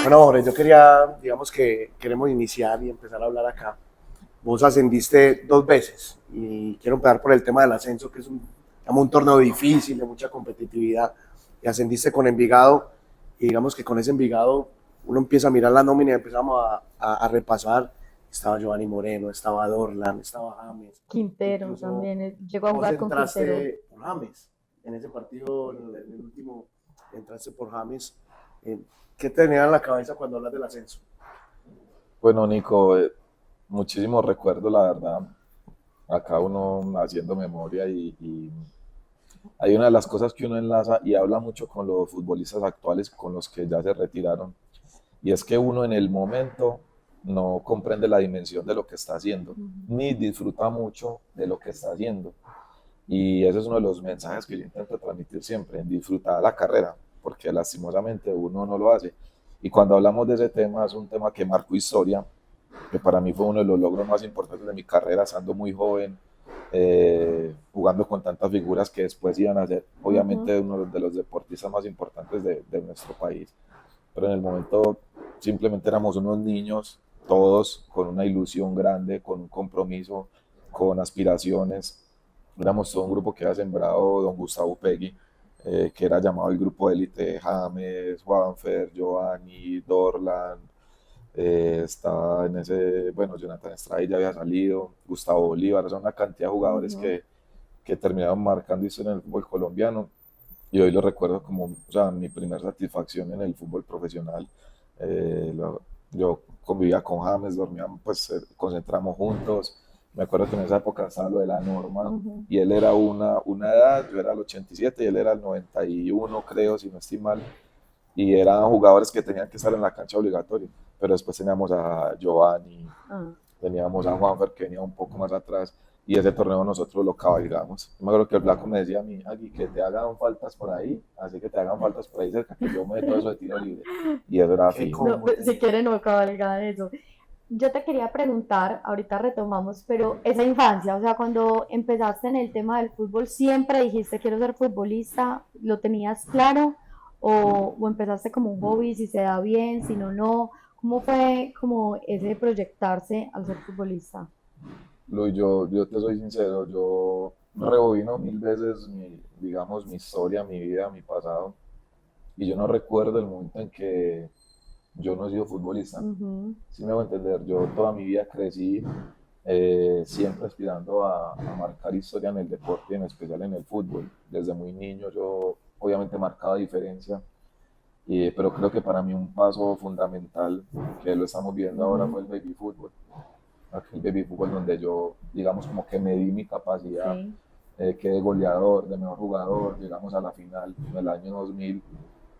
Bueno, Jorge, yo quería, digamos que queremos iniciar y empezar a hablar acá. Vos ascendiste 2 veces y quiero empezar por el tema del ascenso, que es digamos, un torneo difícil, de mucha competitividad. Y ascendiste con Envigado y digamos que con ese Envigado uno empieza a mirar la nómina y empezamos a repasar. Estaba Giovanni Moreno, estaba Dorlan, estaba James. Quintero Incluso también, llegó a vos jugar con Quintero. entraste por James. En ese partido, en el último, entraste por James. Eh, ¿Qué te tenía en la cabeza cuando hablas del ascenso? Bueno, Nico, muchísimos recuerdos, la verdad. Acá uno haciendo memoria y hay una de las cosas que uno enlaza y habla mucho con los futbolistas actuales, con los que ya se retiraron, y es que uno en el momento no comprende la dimensión de lo que está haciendo, ni disfruta mucho de lo que está haciendo. Y ese es uno de los mensajes que yo intento transmitir siempre, disfrutar la carrera, porque lastimosamente uno no lo hace. Y cuando hablamos de ese tema, es un tema que marcó historia, que para mí fue uno de los logros más importantes de mi carrera, estando muy joven, jugando con tantas figuras que después iban a ser, obviamente, uno de los deportistas más importantes de nuestro país. Pero en el momento simplemente éramos unos niños, todos con una ilusión grande, con un compromiso, con aspiraciones. Éramos todo un grupo que había sembrado don Gustavo Pegui, que era llamado el grupo de élite: James, Juanfer, Giovanni, Dorlan, estaba en ese, bueno, Jonathan Estrada ya había salido, Gustavo Bolívar, son una cantidad de jugadores que terminaron marcando historia en el fútbol colombiano, y hoy lo recuerdo como, o sea, mi primera satisfacción en el fútbol profesional. Yo convivía con James, dormíamos, pues concentramos juntos. Me acuerdo que en esa época estaba lo de la norma, y él era una edad, yo era el 87 y él era el 91, creo, si no estoy mal, y eran jugadores que tenían que estar en la cancha obligatorio. Pero después teníamos a Giovanni, teníamos a Juanfer, que venía un poco más atrás, y ese torneo nosotros lo cabalgamos. Me acuerdo que el Blanco me decía a mí: Agui, que te hagan faltas por ahí, así que te hagan faltas por ahí cerca, que yo meto eso de tiro libre. Y eso era fijo. No, pues, si quieren no cabalgar eso. Yo te quería preguntar, ahorita retomamos, pero esa infancia, o sea, cuando empezaste en el tema del fútbol, ¿siempre dijiste quiero ser futbolista? ¿Lo tenías claro? ¿O empezaste como un hobby, si se da bien, si no, no? ¿Cómo fue como ese proyectarse al ser futbolista? Luis, yo te soy sincero, yo rebobino mil veces digamos, mi historia, mi vida, mi pasado, y yo no recuerdo el momento en que yo no he sido futbolista. Sí me hago entender, yo toda mi vida crecí siempre aspirando a marcar historia en el deporte, en especial en el fútbol. Desde muy niño yo obviamente marcaba diferencia, pero creo que para mí un paso fundamental, que lo estamos viendo ahora, fue el baby fútbol. Aquel baby fútbol donde yo, digamos, como que me di mi capacidad, Sí. quedé goleador, de mejor jugador, llegamos a la final en el año 2000,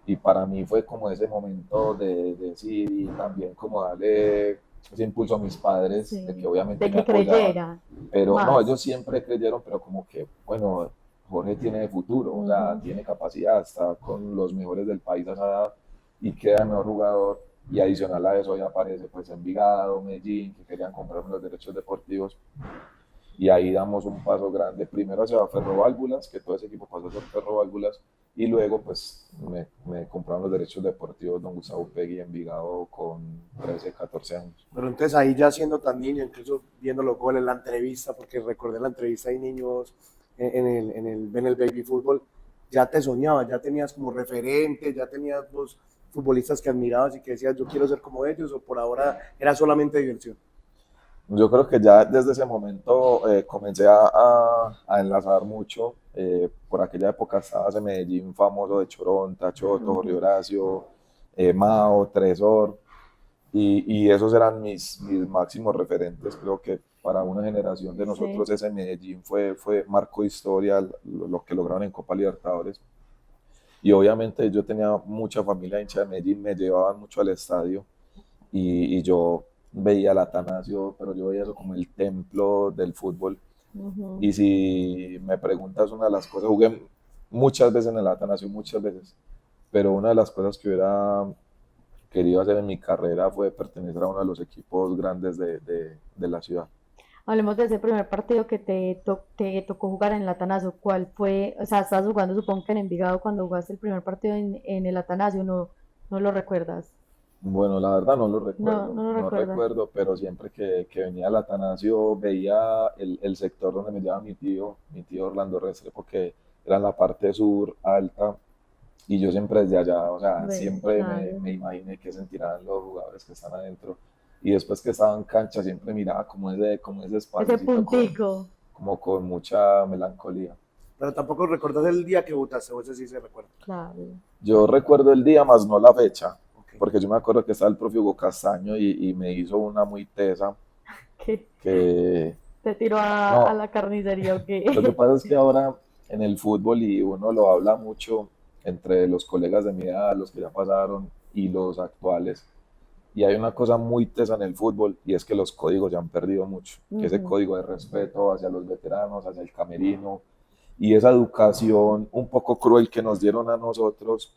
y para mí fue como ese momento de decir, y también como darle ese impulso a mis padres, Sí. de que obviamente De me que apoyaban, creyera pero no, más. ellos siempre creyeron, pero como que, bueno, Jorge tiene futuro, o sea, tiene capacidad, está con los mejores del país a esa edad y queda mejor jugador. Y adicional a eso ya aparece pues Envigado, Medellín, que querían comprarme los derechos deportivos, y ahí damos un paso grande, primero hacia Ferroválvulas, que todo ese equipo pasó a ser Ferroválvulas, y luego pues me compraron los derechos deportivos don Gustavo Pegui en Envigado con 13, 14 años. Pero entonces ahí ya siendo tan niño, incluso viendo los goles, la entrevista, porque recordé la entrevista de niños en el baby fútbol, ya te soñabas, ya tenías como referente, ya tenías los futbolistas que admirabas y que decías yo quiero ser como ellos, o por ahora era solamente diversión. Yo creo que ya desde ese momento comencé a enlazar mucho. Por aquella época estaba ese Medellín famoso de Choronta, Choto, Jorge Horacio, Mao, Tresor, y esos eran mis máximos referentes. Creo que para una generación de nosotros Sí. ese Medellín marcó historia, lo que lograron en Copa Libertadores. Y obviamente yo tenía mucha familia hincha de Medellín, me llevaban mucho al estadio, y yo veía al Atanasio, pero yo veía eso como el templo del fútbol. Y si me preguntas, una de las cosas, jugué muchas veces en el Atanasio, muchas veces, pero una de las cosas que hubiera querido hacer en mi carrera fue pertenecer a uno de los equipos grandes de la ciudad. Hablemos de ese primer partido que te tocó jugar en el Atanasio. ¿Cuál fue? O sea, estabas jugando, supongo que en Envigado cuando jugaste el primer partido en el Atanasio, no, no lo recuerdas. Bueno, la verdad no lo No, recuerdo, no lo no recuerdas. recuerdo, pero siempre que venía al Atanasio veía el sector donde me llevaba mi tío Orlando Restrepo, que era en la parte sur alta, y yo siempre desde allá, o sea, siempre Claro. me imaginé qué sentirán los jugadores que están adentro. Y después que estaba en cancha siempre miraba como ese Ese espaciocito puntico. como con mucha melancolía. Pero tampoco recordás el día que votaste, o ese sí se recuerda. Claro. Yo recuerdo el día, más no la fecha, Ok. porque yo me acuerdo que estaba el propio Hugo Castaño y me hizo una muy tesa ¿Qué? que ¿Te tiró a no, la carnicería o lo que qué? pasa es que ahora en el fútbol y uno lo habla mucho entre los colegas de mi edad, los que ya pasaron y los actuales, y hay una cosa muy tesa en el fútbol y es que los códigos ya han perdido mucho, que ese Ujú. código de respeto hacia los veteranos, hacia el camerino y esa educación un poco cruel que nos dieron a nosotros,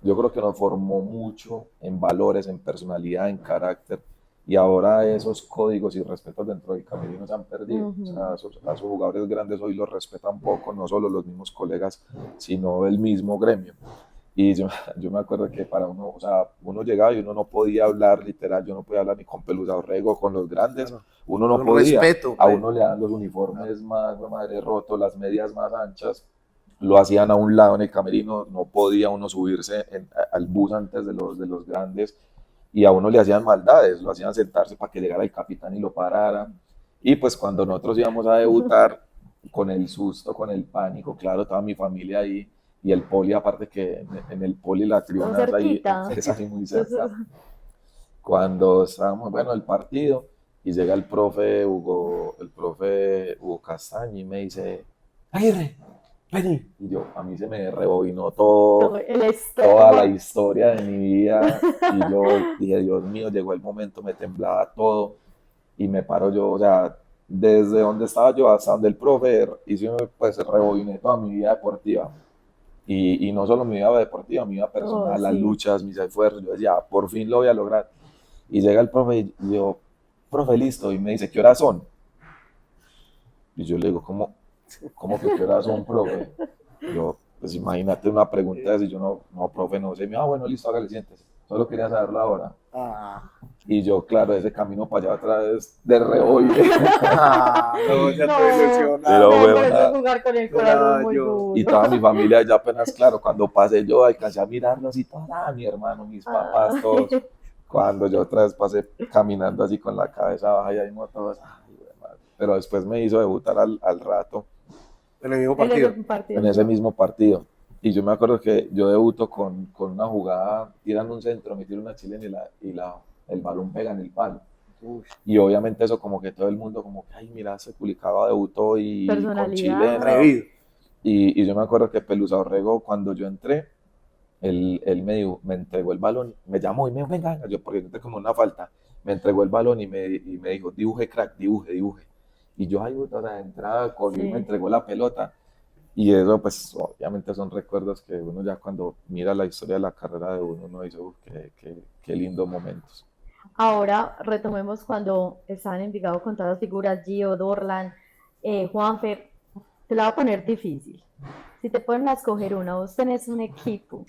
yo creo que nos formó mucho en valores, en personalidad, en carácter. Y ahora esos códigos y respetos dentro del camerino se han perdido. O sea, Ujú. a esos jugadores grandes hoy los respetan poco, no solo los mismos colegas, sino el mismo gremio. Y yo me acuerdo que para uno, o sea, uno llegaba y uno no podía hablar, literal, yo no podía hablar ni con Pelusa Orrego, con los grandes, Claro. uno no Con podía. respeto, A pues. uno le dan los Claro. uniformes más, madre, rotos, las medias más anchas, lo hacían a un lado en el camerino, no podía uno subirse al bus antes de los grandes y a uno le hacían maldades, lo hacían sentarse para que llegara el capitán y lo parara. Y pues cuando nosotros íbamos a debutar, con el susto, con el pánico, claro, toda mi familia ahí y el poli, aparte que en el poli la Todo tribuna cerquita. es ahí muy Eso- cerca. Cuando estábamos, bueno, el partido y llega el profe Hugo Castaño y me dice, Aguirre, vení. Y yo, a mí se me rebobinó todo todo, el toda la estómago. historia de mi vida y yo dije, Dios mío, llegó el momento, me temblaba todo y me paro yo, o sea, desde donde estaba yo hasta donde el profe hizo, pues rebobiné toda mi vida deportiva. Y no solo mi vida deportiva, mi vida Oh, personal, las sí. luchas, mis esfuerzos, yo decía, por fin lo voy a lograr. Y llega el profe y yo, profe, listo, y me dice, ¿qué horas son? Y yo le digo, ¿cómo que qué horas son, profe? Yo, pues imagínate una pregunta así, yo no, profe, no sé. Me dijo, bueno, listo, hágale, siéntese. Solo quería saber la hora. Ah, Y yo, claro, ese camino para allá otra vez de rebote. no, ya estoy No, Pero ilusionado. no, fue pero eso es una... jugar con el corazón Lloraba muy yo. Y duro. toda mi familia ya apenas, claro, cuando pasé yo alcancé a mirarlos y todo, mi hermano, mis papás, todos. Ay, Cuando yo otra vez pasé caminando así con la cabeza baja y ahí todos, ay, madre. Pero después me hizo debutar al rato En el mismo en ese partido. partido, en ese no. mismo partido. Y yo me acuerdo que yo debuto con una jugada, tirando un centro, me tiro una chilena el balón pega en el palo. Uy, Y obviamente eso como que todo el mundo como que, ay, mira, ese Culicaba debutó y con Personalidad. chilena. atrevido. Y yo me acuerdo que Pelusa Orrego, cuando yo entré, él me entregó el balón, me llamó y me dijo, venga, venga, yo porque yo tengo como una falta, me entregó el balón y me dijo, dibuje crack, dibuje, dibuje. Y yo, ay, puta, de entrada, cogió y me Sí. entregó la pelota. Y eso, pues, obviamente son recuerdos que uno ya cuando mira la historia de la carrera de uno, uno dice, uff, qué lindos momentos. Ahora retomemos cuando estaban en Envigado con todas las figuras, Gio, Dorlan, Juanfer. Te la voy a poner difícil. Si te ponen a escoger una, vos tenés un equipo,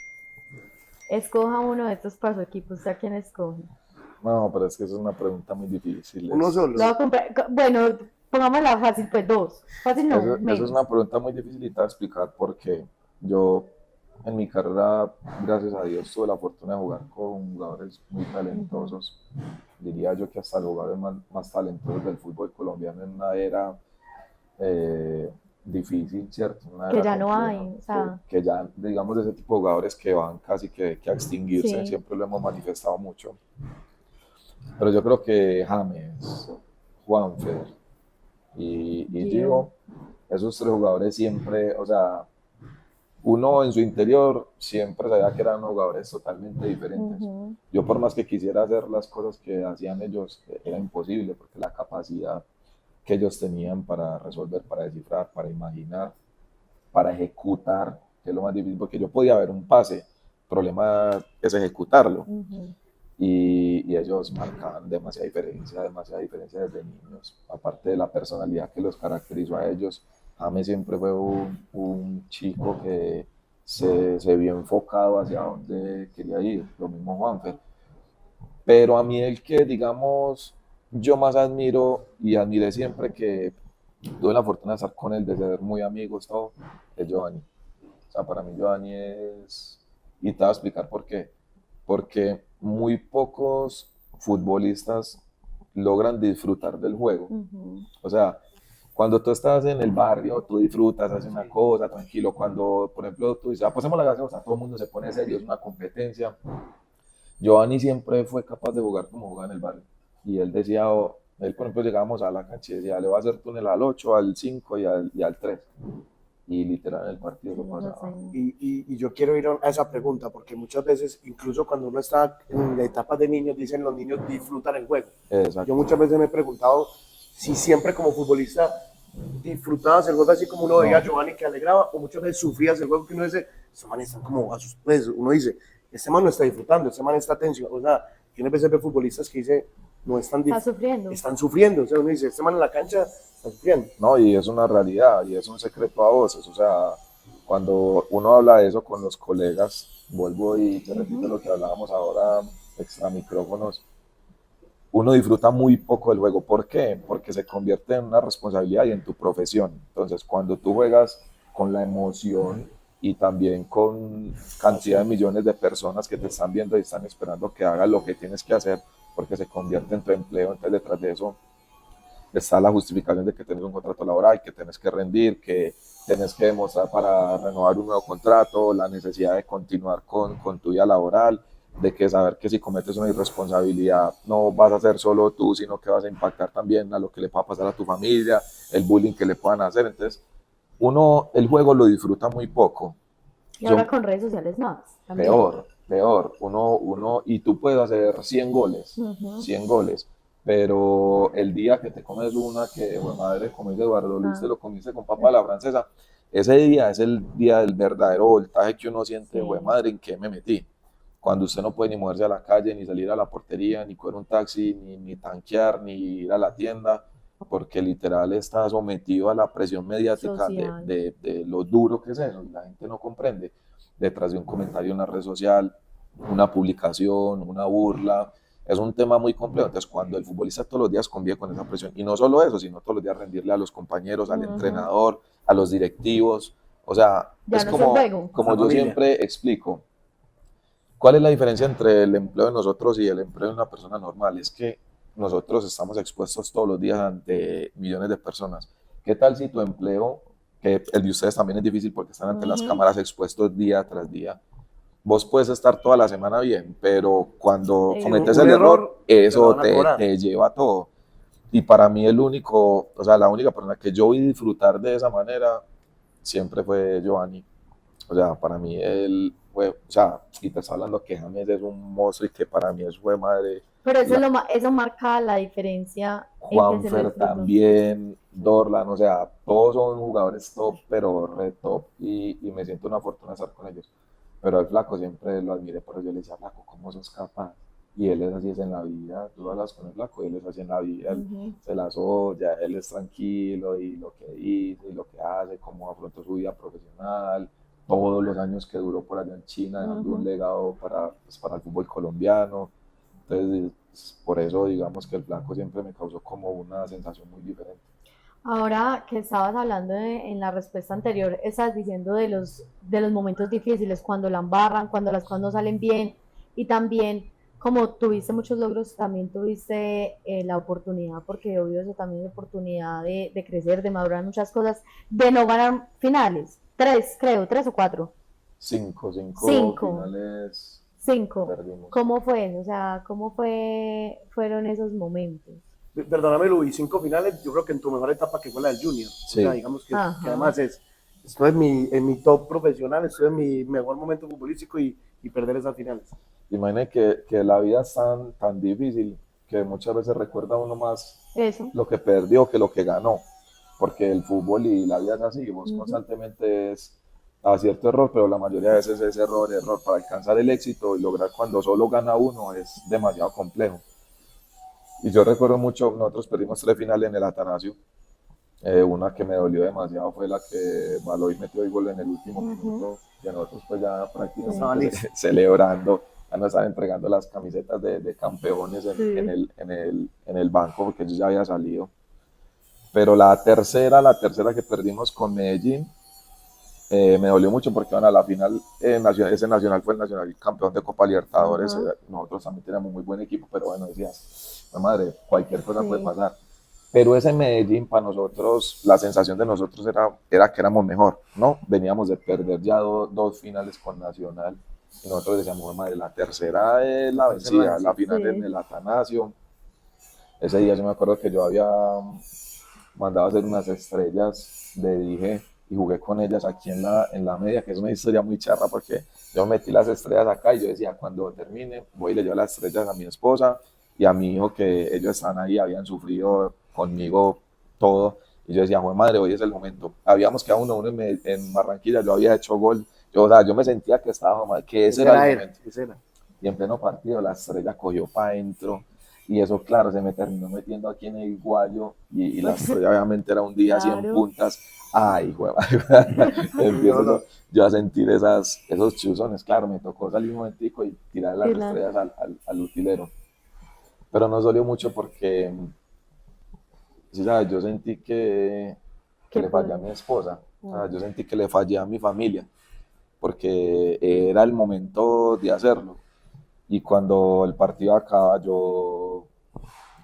escoja uno de estos para su equipo, ¿usted a quién escoge? No, pero es que eso es una pregunta muy difícil. Uno Lo voy solo. a comprar, bueno, pongámosla fácil, pues dos. Fácil no, Eso es menos. una pregunta muy difícil y te voy a explicar por qué. Yo en mi carrera, gracias a Dios, tuve la fortuna de jugar con jugadores muy Ujú. talentosos. Diría yo que hasta los jugadores más talentosos del fútbol colombiano en una era eh, difícil, ¿cierto? Una Que era ya no hay, compleja, o sea, que ya, digamos, de ese tipo de jugadores que van casi que a extinguirse, sí. siempre lo hemos manifestado mucho. Pero yo creo que James, Juanfer y Gio. Gio, esos tres jugadores siempre, o sea, uno en su interior siempre sabía que eran jugadores totalmente diferentes. Ujú. Yo por más que quisiera hacer las cosas que hacían ellos, era imposible porque la capacidad que ellos tenían para resolver, para descifrar, para imaginar, para ejecutar, que es lo más difícil, porque yo podía ver un pase, el problema es ejecutarlo. Ujú. y ellos marcaban demasiada diferencia desde niños, aparte de la personalidad que los caracterizó a ellos. James siempre fue un chico que se vio enfocado hacia donde quería ir, lo mismo Juanfer. Pero a mí el que, digamos, yo más admiro y admiré siempre que tuve la fortuna de estar con él, de ser muy amigos, todo, es Giovanni. O sea, para mí Giovanni es... Y te voy a explicar por qué. Porque muy pocos futbolistas logran disfrutar del juego. Ujú. O sea, cuando tú estás en el barrio, tú disfrutas, haces una cosa, tranquilo. Cuando, por ejemplo, tú dices, ah, pasemos la gaseosa, todo el mundo se pone serio, es una competencia. Giovanni siempre fue capaz de jugar como jugaba en el barrio. Y él decía, él por ejemplo llegábamos a la cancha y decía, le va a hacer túnel al 8, al 5 y al 3. Y literal en el partido lo Tienes pasaba. razón. Y yo quiero ir a esa pregunta, porque muchas veces, incluso cuando uno está en la etapa de niños, dicen los niños disfrutan el juego. Yo Exacto. muchas veces me he preguntado si siempre como futbolista disfrutabas el juego así como uno veía a No, Giovanni que alegraba, o muchas veces sufrías el juego que uno dice, este man está como a sus pues, uno dice, este man no está disfrutando, este man está tenso. O sea, tiene veces ve futbolistas que dice, no están, Está sufriendo. están sufriendo. O sea, uno dice, este man en la cancha está sufriendo. no, y es una realidad y es un secreto a voces. O sea, cuando uno habla de eso con los colegas, vuelvo y te repito lo que hablábamos ahora extra micrófonos, uno disfruta muy poco del juego. ¿Por qué? Porque se convierte en una responsabilidad y en tu profesión. Entonces, cuando tú juegas con la emoción y también con cantidad de millones de personas que te están viendo y están esperando que hagas lo que tienes que hacer, porque se convierte en tu empleo, entonces detrás de eso está la justificación de que tienes un contrato laboral, que tienes que rendir, que tienes que demostrar para renovar un nuevo contrato, la necesidad de continuar con tu vida laboral, de que saber que si cometes una irresponsabilidad no vas a ser solo tú, sino que vas a impactar también a lo que le pueda pasar a tu familia, el bullying que le puedan hacer. Entonces, uno el juego lo disfruta muy poco. Y Yo, ahora con redes sociales más, también. peor. Y tú puedes hacer 100 goles, Ujú. 100 goles, pero el día que te comes una que, bueno, madre, como dice Eduardo Luis, te Ah, lo comiste con papa a la francesa, ese día es el día del verdadero voltaje que uno siente, güey, sí. madre, ¿en qué me metí? Cuando usted no puede ni moverse a la calle, ni salir a la portería, ni coger un taxi, ni tanquear, ni ir a la tienda, porque literal está sometido a la presión mediática Social. de lo duro que es eso, y la gente no comprende detrás de un comentario en una red social, una publicación, una burla. Es un tema muy complejo. Entonces, cuando el futbolista todos los días convive con esa presión, y no solo eso, sino todos los días rendirle a los compañeros, al Ujú. entrenador, a los directivos, o sea, Ya es no es el juego. A como la yo familia. siempre explico, ¿cuál es la diferencia entre el empleo de nosotros y el empleo de una persona normal? Es que nosotros estamos expuestos todos los días ante millones de personas. ¿Qué tal si tu empleo, que el de ustedes también es difícil porque están ante las Ujú. cámaras expuestos día tras día? Vos puedes estar toda la semana bien, pero cuando El cometes Un el lunes. error, error te lo eso van a cobrar. te lleva todo. Y para mí el único, o sea, la única persona que yo vi disfrutar de esa manera siempre fue Giovanni. O sea, para mí él fue, o sea, y te está hablando que James es un monstruo y que para mí es fue madre. Pero eso, La, eso marca la diferencia en que se lo Juanfer disfrutó. también, Dorlan, o sea, todos son jugadores top, pero re top y me siento una fortuna estar con ellos. Pero al flaco siempre lo admiré, pero yo le decía, flaco, ¿cómo sos capaz? Y él es así es en la vida, tú hablas con el flaco y él es así en la vida, él Ujú. se las olla, él es tranquilo y lo que dice y lo que hace, cómo afrontó su vida profesional, todos los años que duró por allá en China, dejando un Ujú. legado para el fútbol colombiano. Entonces, por eso digamos que el flaco siempre me causó como una sensación muy diferente. Ahora que estabas hablando en la respuesta anterior, estás diciendo de los momentos difíciles, cuando la embarran, cuando las cosas no salen bien, y también como tuviste muchos logros, también tuviste la oportunidad, porque obvio eso también es oportunidad de crecer, de madurar muchas cosas, de no ganar finales. Tres, creo, tres o cuatro. Cinco Cinco, finales cinco. perdimos. ¿Cómo fue eso? O sea, fueron esos momentos? Perdóname, Luis, 5 finales, yo creo que en tu mejor etapa que fue la del Junior. O sea, Sí, digamos que Ajá. además estoy en mi top profesional, estoy en mi mejor momento futbolístico y perder esas finales. imagine que la vida es tan difícil que muchas veces recuerda uno más Eso. lo que perdió que lo que ganó, porque el fútbol y la vida es así, vos Ujú. constantemente es cierto error, pero la mayoría de veces es error para alcanzar el éxito y lograr cuando solo gana uno es demasiado complejo. Y yo recuerdo mucho, nosotros perdimos 3 finales en el Atanasio. Una que me dolió demasiado fue la que Baloy metió el gol en el último minuto, y a nosotros pues ya Estaba prácticamente listo. celebrando, ya nos estaban entregando las camisetas de campeones en Sí. en el banco porque ellos ya había salido. Pero la tercera que perdimos con Medellín, me dolió mucho porque van a la final, ese Nacional fue el Nacional campeón de Copa Libertadores, Ajá. nosotros también teníamos muy buen equipo, pero bueno, decías, la madre, cualquier cosa puede Sí. pasar. Pero ese Medellín, para nosotros, la sensación de nosotros era que éramos mejor, ¿no? Veníamos de perder ya dos finales con Nacional, y nosotros decíamos, madre, la tercera es La la tercera la vencida, la vencida. final en Sí. el Atanasio. Ese día yo me acuerdo que yo había mandaba a hacer unas estrellas de dije y jugué con ellas aquí en la media, que es una historia muy charra porque yo metí las estrellas acá y yo decía, cuando termine, voy y le llevo las estrellas a mi esposa y a mi hijo, que ellos están ahí, habían sufrido conmigo todo. Y yo decía, joder madre, hoy es el momento. Habíamos quedado 1-1 en Barranquilla, yo había hecho gol. Yo, o sea, yo me sentía que estaba, madre, que ese Ese era el era él, momento. ese era. Y en pleno partido la estrella cogió para adentro y eso, claro, se me terminó metiendo aquí en el guayo y la estrella obviamente era un día 100 Claro. puntas. Ay, hueva, No, empiezo no. yo a sentir esos chuzones. Claro, me tocó salir un momentico y tirar las Y la- estrellas al utilero. Pero nos dolió mucho porque, sí, ¿sabes? Yo sentí que ¿Qué le fallé a fue? mi esposa. O sea, Ah. yo sentí que le fallé a mi familia porque era el momento de hacerlo. Y cuando el partido acaba, yo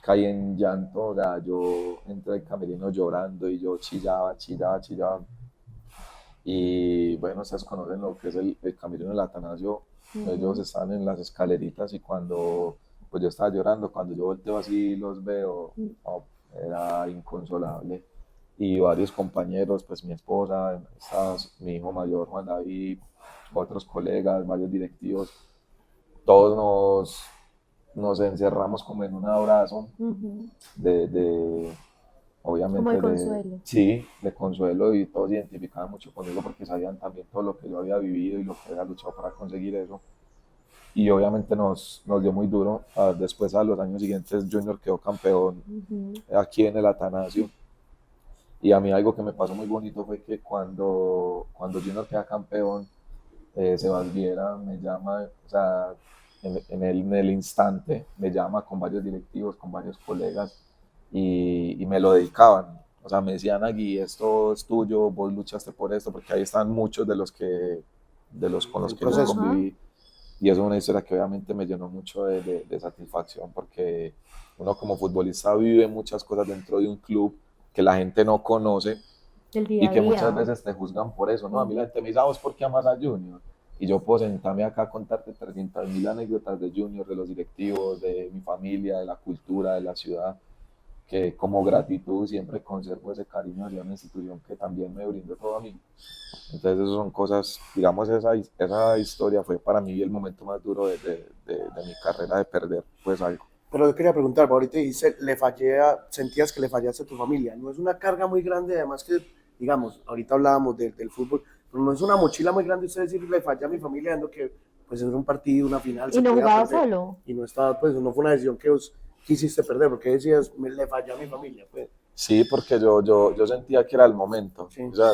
caí en llanto, o sea, yo entré al camerino llorando y yo chillaba. Y bueno, ustedes conocen lo que es el camerino del Atanasio. Ellos Ujú. están en las escaleritas y cuando pues yo estaba llorando, cuando yo volteo así los veo, oh, era inconsolable. Y varios compañeros, pues mi esposa, mi hijo mayor Juan David, otros colegas, varios directivos, todos nos encerramos como en un abrazo Ujú. de Como de obviamente, consuelo. sí, de consuelo, y todos se identificaban mucho conmigo porque sabían también todo lo que yo había vivido y lo que había luchado para conseguir eso. Y obviamente nos dio muy duro. Después, a los años siguientes, Junior quedó campeón Ujú. aquí en el Atanasio. Y a mí algo que me pasó muy bonito fue que cuando Junior queda campeón, Sebas Viera me llama, o sea, en el instante me llama con varios directivos, con varios colegas y me lo dedicaban. O sea, me decían, Agui, esto es tuyo, vos luchaste por esto, porque ahí están muchos de los con los El que yo proceso. Ajá. conviví. Y es una historia que obviamente me llenó mucho de satisfacción porque uno como futbolista vive muchas cosas dentro de un club que la gente no conoce El y día a que muchas día. veces te juzgan por eso, ¿no? A mí la Ujú. gente me dice, ¿vos por qué amas a Junior? Y yo puedo sentarme acá a contarte 300.000 anécdotas de Junior, de los directivos, de mi familia, de la cultura, de la ciudad, que como gratitud siempre conservo ese cariño hacia una institución que también me brindó todo a mí. Entonces, esas son cosas, digamos, esa historia fue para mí el momento más duro de mi carrera, de perder pues algo. Pero yo quería preguntar, ahorita dice, sentías que le fallaste a tu familia. No es una carga muy grande, además que, digamos, ahorita hablábamos del fútbol, pero no es una mochila muy grande usted decir, le fallé a mi familia, dando que pues es un partido, una final, Y se no podía jugaba perder. solo. Y no estaba, pues no fue una decisión que vos quisiste perder, porque decías, le fallé a mi familia, pues. Sí, porque yo sentía que era el momento. Sí. O sea,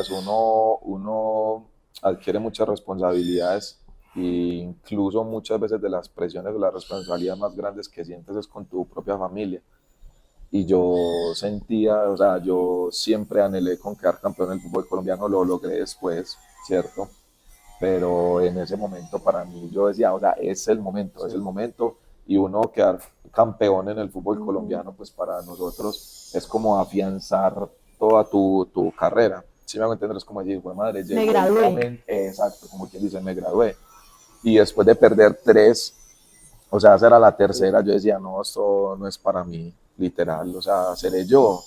uno adquiere muchas responsabilidades e incluso muchas veces de las presiones o las responsabilidades más grandes que sientes es con tu propia familia. Y yo sentía, o sea, yo siempre anhelé con quedar campeón del fútbol colombiano, lo logré después, ¿cierto? Pero en ese momento para mí yo decía, o sea, es Sí. el momento, y uno quedar campeón en el fútbol Ujú. colombiano, pues para nosotros es como afianzar toda tu carrera. Si me hago entender, es como decir, bueno, madre, Me llegó el gradué. momento, exacto, como quien dice, me gradué. Y después de perder tres, o sea, esa era la tercera, yo decía, no, esto no es para mí, literal, o sea, seré yo.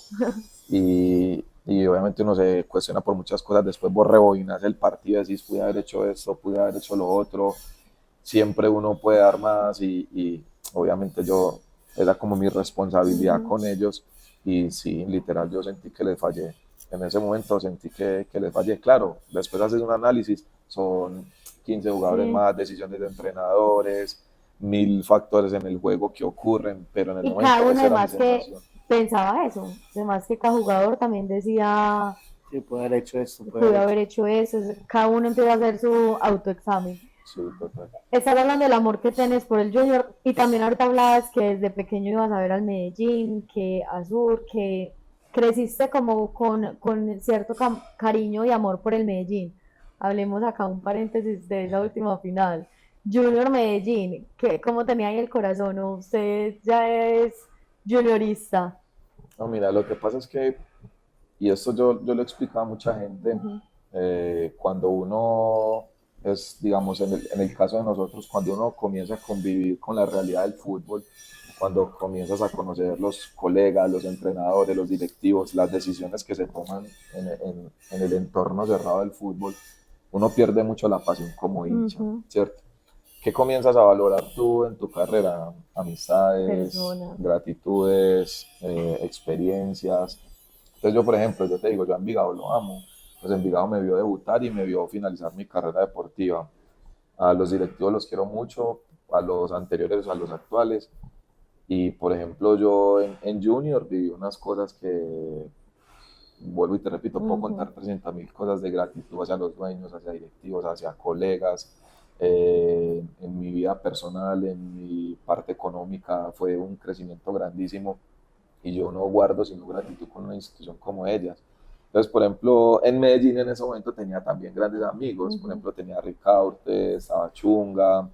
Y obviamente uno se cuestiona por muchas cosas, después vos rebobinas el partido y decís, pude haber hecho esto, pude haber hecho lo otro, siempre uno puede dar más y obviamente yo, era como mi responsabilidad Ujú. con ellos y sí, literal, yo sentí que les fallé. en ese momento sentí que les fallé. Claro, después haces un análisis, son 15 jugadores Sí. más, decisiones de entrenadores, mil factores en el juego que ocurren, pero en el Y momento cada uno esa era mi además que sensación. pensaba eso, además que cada jugador también decía, Sí, puede haber hecho esto, puede pude haber hecho. haber hecho eso, cada uno empieza a hacer su autoexamen. Sí, total. Estás hablando del amor que tienes por el Junior y también ahorita hablabas que desde pequeño ibas a ver al Medellín, que Azul, que creciste como con cierto cariño y amor por el Medellín. Hablemos acá un paréntesis de esa última final. Junior Medellín, ¿cómo tenía ahí el corazón? ¿O usted ya es juniorista? No, mira, lo que pasa es que, y esto yo lo he explicado a mucha gente, Ujú, cuando uno es, digamos, en el caso de nosotros, cuando uno comienza a convivir con la realidad del fútbol, cuando comienzas a conocer los colegas, los entrenadores, los directivos, las decisiones que se toman en el entorno cerrado del fútbol, uno pierde mucho la pasión como hincha, ujú. ¿cierto? ¿Qué comienzas a valorar tú en tu carrera? Amistades, Personas. gratitudes, experiencias. Entonces yo, por ejemplo, yo te digo, yo a Envigado lo amo. Pues Envigado me vio debutar y me vio finalizar mi carrera deportiva. A los directivos los quiero mucho, a los anteriores, a los actuales. Y, por ejemplo, yo en Junior viví unas cosas que, vuelvo y te repito, puedo Ujú. contar 300.000 cosas de gratitud hacia los dueños, hacia directivos, hacia colegas. En mi vida personal, en mi parte económica, fue un crecimiento grandísimo y yo no guardo sino gratitud con una institución como ellas. Entonces, por ejemplo, en Medellín en ese momento tenía también grandes amigos, por Ujú. ejemplo, tenía a Ricaurte, estaba Chunga,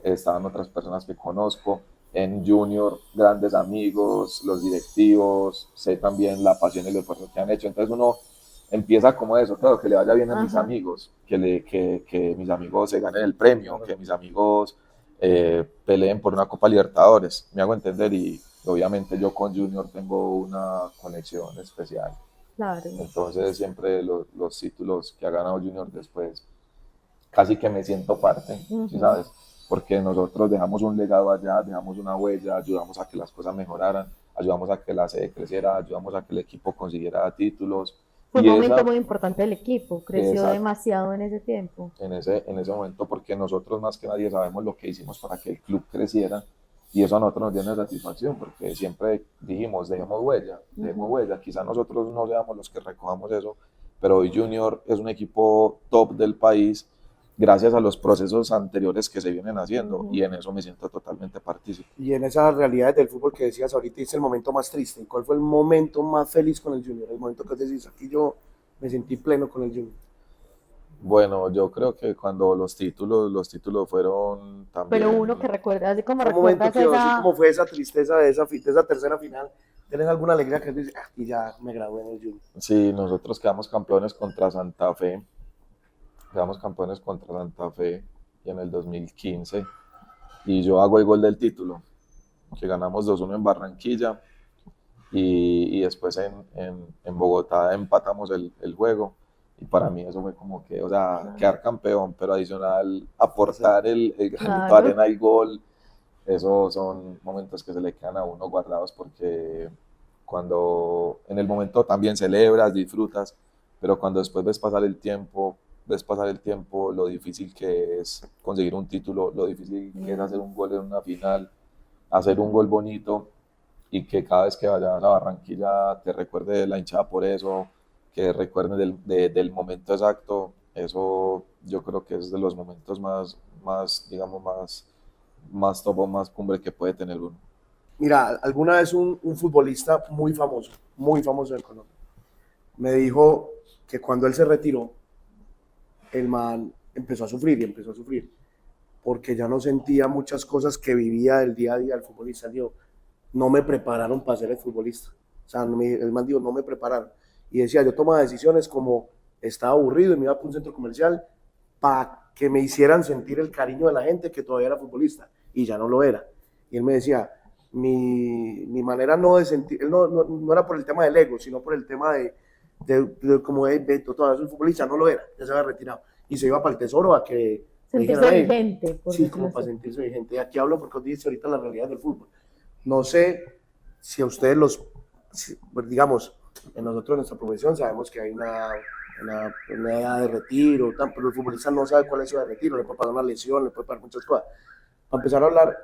estaban otras personas que conozco. En Junior, grandes amigos, los directivos, sé también la pasión y el esfuerzo que han hecho. Entonces uno empieza como eso, claro, que le vaya bien a mis Ajá. amigos, que mis amigos se ganen el premio, Claro. que mis amigos peleen por una Copa Libertadores, me hago entender y obviamente yo con Junior tengo una conexión especial. Claro. Entonces siempre los títulos que ha ganado Junior después casi que me siento parte, ¿sí Ujú. sabes? Porque nosotros dejamos un legado allá, dejamos una huella, ayudamos a que las cosas mejoraran, ayudamos a que la sede creciera, ayudamos a que el equipo consiguiera títulos. Fue un Y momento esa, muy importante del equipo, creció exacto, demasiado en ese tiempo. en ese momento, porque nosotros más que nadie sabemos lo que hicimos para que el club creciera. Y eso a nosotros nos llena de satisfacción, porque siempre dijimos, dejemos Ujú. huella. Quizá nosotros no seamos los que recojamos eso, pero hoy Junior es un equipo top del país gracias a los procesos anteriores que se vienen haciendo, y Ujú. en eso me siento totalmente partícipe. Y en esas realidades del fútbol que decías ahorita, es el momento más triste. ¿Y cuál fue el momento más feliz con el Junior? El momento que decís, aquí yo me sentí pleno con el Junior. Bueno, yo creo que cuando los títulos fueron Pero también. uno que recuerda, así como Fue un momento recuerdas que, así esa, como fue esa tristeza de esa tercera final, ¿tienes alguna alegría que dices, ah, y ya me gradué en el Junior? Sí, nosotros quedamos campeones contra Santa Fe, quedamos campeones contra Santa Fe y en el 2015, y yo hago el gol del título, que ganamos 2-1 en Barranquilla, y después en Bogotá empatamos el juego, y para mí eso fue como que, o sea, claro, quedar campeón, pero adicional Esa- aportar el granito de claro, arena al gol. Esos son momentos que se le quedan a uno guardados, porque cuando en el momento también celebras, disfrutas, pero cuando después ves pasar el tiempo, lo difícil que es conseguir un título, lo difícil que es hacer claro. un gol en una final, hacer un gol bonito, y que cada vez que vayas a Barranquilla te recuerde la hinchada por eso, que recuerden del momento exacto. Eso yo creo que es de los momentos más digamos, más top o más cumbre que puede tener uno. Mira, alguna vez un futbolista muy famoso en Colombia, me dijo que cuando él se retiró, el man empezó a sufrir y empezó a sufrir, porque ya no sentía muchas cosas que vivía el día a día del futbolista. Él dijo, no me prepararon para ser el futbolista. O sea, el man dijo, no me prepararon. Y decía, yo tomaba decisiones como estaba aburrido y me iba para un centro comercial para que me hicieran sentir el cariño de la gente que todavía era futbolista y ya no lo era. Y él me decía, mi manera no de sentir, él no era por el tema del ego, sino por el tema como de todavía soy futbolista, no lo era, ya se había retirado. Y se iba para el tesoro a que le dijeran, Sentirse hey, vigente, por sí, decirlo como para así. sentirse vigente. Y aquí hablo porque os dice ahorita la realidad del fútbol. No sé si a ustedes pues, digamos, en nosotros, en nuestra profesión, sabemos que hay una edad de retiro, pero el futbolista no sabe cuál es su edad de retiro, le puede pasar una lesión, le puede pasar muchas cosas. Para empezar a hablar,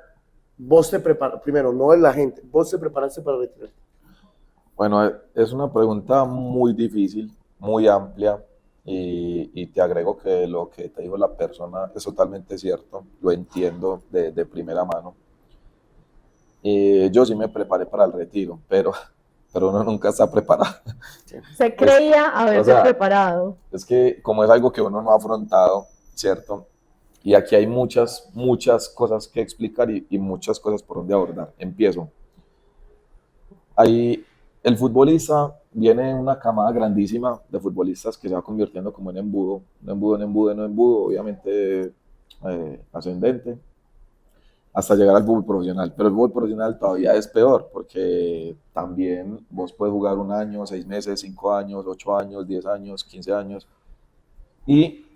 vos te preparas, primero, no es la gente, vos te preparaste para retirarte. Bueno, es una pregunta muy difícil, muy amplia, y te agrego que lo que te dijo la persona es totalmente cierto, lo entiendo de primera mano. Yo sí me preparé para el retiro, pero uno nunca está preparado. Se creía haberse o sea, preparado. Es que como es algo que uno no ha afrontado, ¿cierto? Y aquí hay muchas cosas que explicar y muchas cosas por donde abordar. Empiezo. Ahí el futbolista viene una camada grandísima de futbolistas que se va convirtiendo como en embudo, en embudo, obviamente ascendente, hasta llegar al fútbol profesional. Pero el fútbol profesional todavía es peor, porque también vos puedes jugar 1 año, 6 meses, 5 años, 8 años, 10 años, 15 años. Y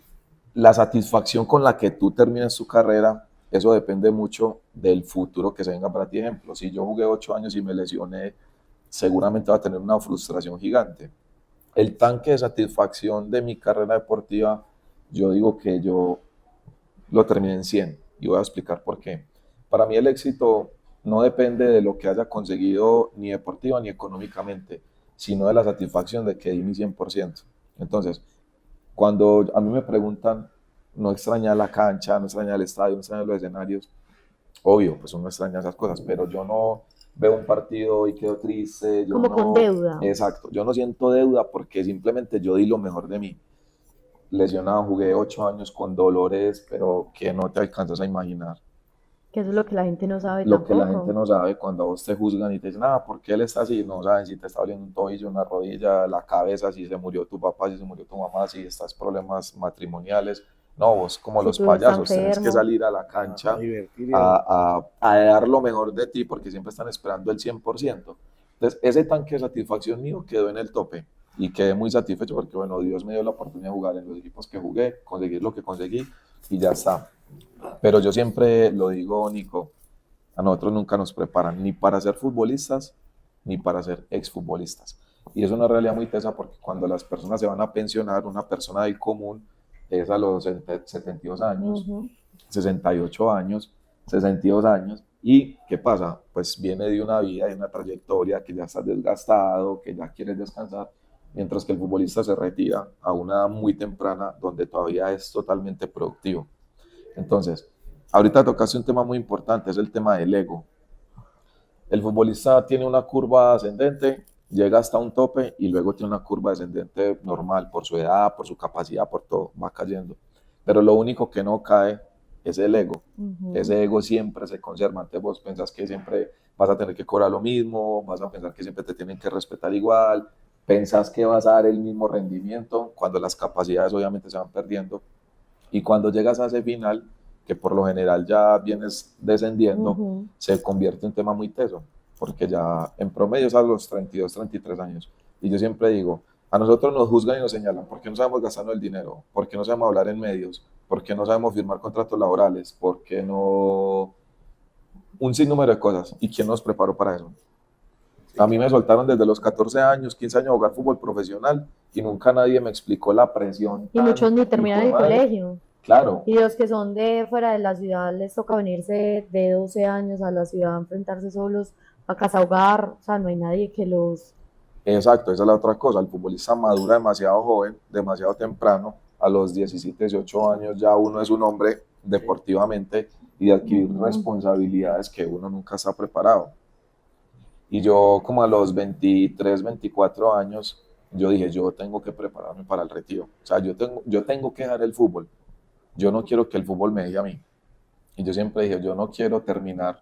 la satisfacción con la que tú termines tu carrera, eso depende mucho del futuro que se venga para ti. Ejemplo, si yo jugué 8 años y me lesioné, seguramente va a tener una frustración gigante. El tanque de satisfacción de mi carrera deportiva, yo digo que yo lo terminé en 100 y voy a explicar por qué. Para mí el éxito no depende de lo que haya conseguido ni deportiva ni económicamente, sino de la satisfacción de que di mi 100%. Entonces, cuando a mí me preguntan, no extraña la cancha, no extraña el estadio, no extraña los escenarios, obvio, pues uno extraña esas cosas, pero yo no veo un partido y quedo triste, yo Como no, con deuda. exacto, yo no siento deuda porque simplemente yo di lo mejor de mí. Lesionado, jugué 8 años con dolores, pero que no te alcanzas a imaginar. Que eso es lo que la gente no sabe Lo que la gente tampoco. no sabe cuando a vos te juzgan y te dicen, ah, ¿por qué él está así? No saben si te está doliendo un tobillo, una rodilla, la cabeza, si se murió tu papá, si se murió tu mamá, si estás problemas matrimoniales. No, vos como Si los tú estás payasos tenés que enfermo. salir a la cancha Divertir, a dar lo mejor de ti porque siempre están esperando el 100%. Entonces, ese tanque de satisfacción mío quedó en el tope y quedé muy satisfecho porque, bueno, Dios me dio la oportunidad de jugar en los equipos que jugué, conseguir lo que conseguí y ya está. Pero yo siempre lo digo, Nico, a nosotros nunca nos preparan ni para ser futbolistas ni para ser exfutbolistas. Y es una realidad muy tesa porque cuando las personas se van a pensionar, una persona del común es a los 72 años, 68 años, 62 años. ¿Y qué pasa? Pues viene de una vida, de una trayectoria que ya estás desgastado, que ya quieres descansar, mientras que el futbolista se retira a una edad muy temprana donde todavía es totalmente productivo. Entonces, ahorita tocaste un tema muy importante, es el tema del ego. El futbolista tiene una curva ascendente, llega hasta un tope y luego tiene una curva descendente normal por su edad, por su capacidad, por todo, va cayendo. Pero lo único que no cae es el ego. Ese ego siempre se conserva. Antes vos pensás que siempre vas a tener que cobrar lo mismo, vas a pensar que siempre te tienen que respetar igual, pensás que vas a dar el mismo rendimiento cuando las capacidades obviamente se van perdiendo. Y cuando llegas a ese final, que por lo general ya vienes descendiendo, se convierte en un tema muy teso, porque ya en promedio es a los 32, 33 años. Y yo siempre digo, a nosotros nos juzgan y nos señalan porque no sabemos gastarnos el dinero, porque no sabemos hablar en medios, porque no sabemos firmar contratos laborales, porque no... Un sinnúmero de cosas. ¿Y quién nos preparó para eso? A mí me soltaron desde los 14 años, 15 años a jugar fútbol profesional y nunca nadie me explicó la presión. Y muchos ni terminan el colegio. Claro. Y los que son de fuera de la ciudad les toca venirse de 12 años a la ciudad a enfrentarse solos a casa hogar. O sea, no hay nadie que los... Exacto, esa es la otra cosa. El futbolista madura demasiado joven, demasiado temprano. A los 17, 18 años ya uno es un hombre deportivamente y de adquirir responsabilidades que uno nunca está preparado. Y yo como a los 23, 24 años, yo dije, yo tengo que prepararme para el retiro. O sea, yo tengo que dejar el fútbol. Yo no quiero que el fútbol me deje a mí. Y yo siempre dije, yo no quiero terminar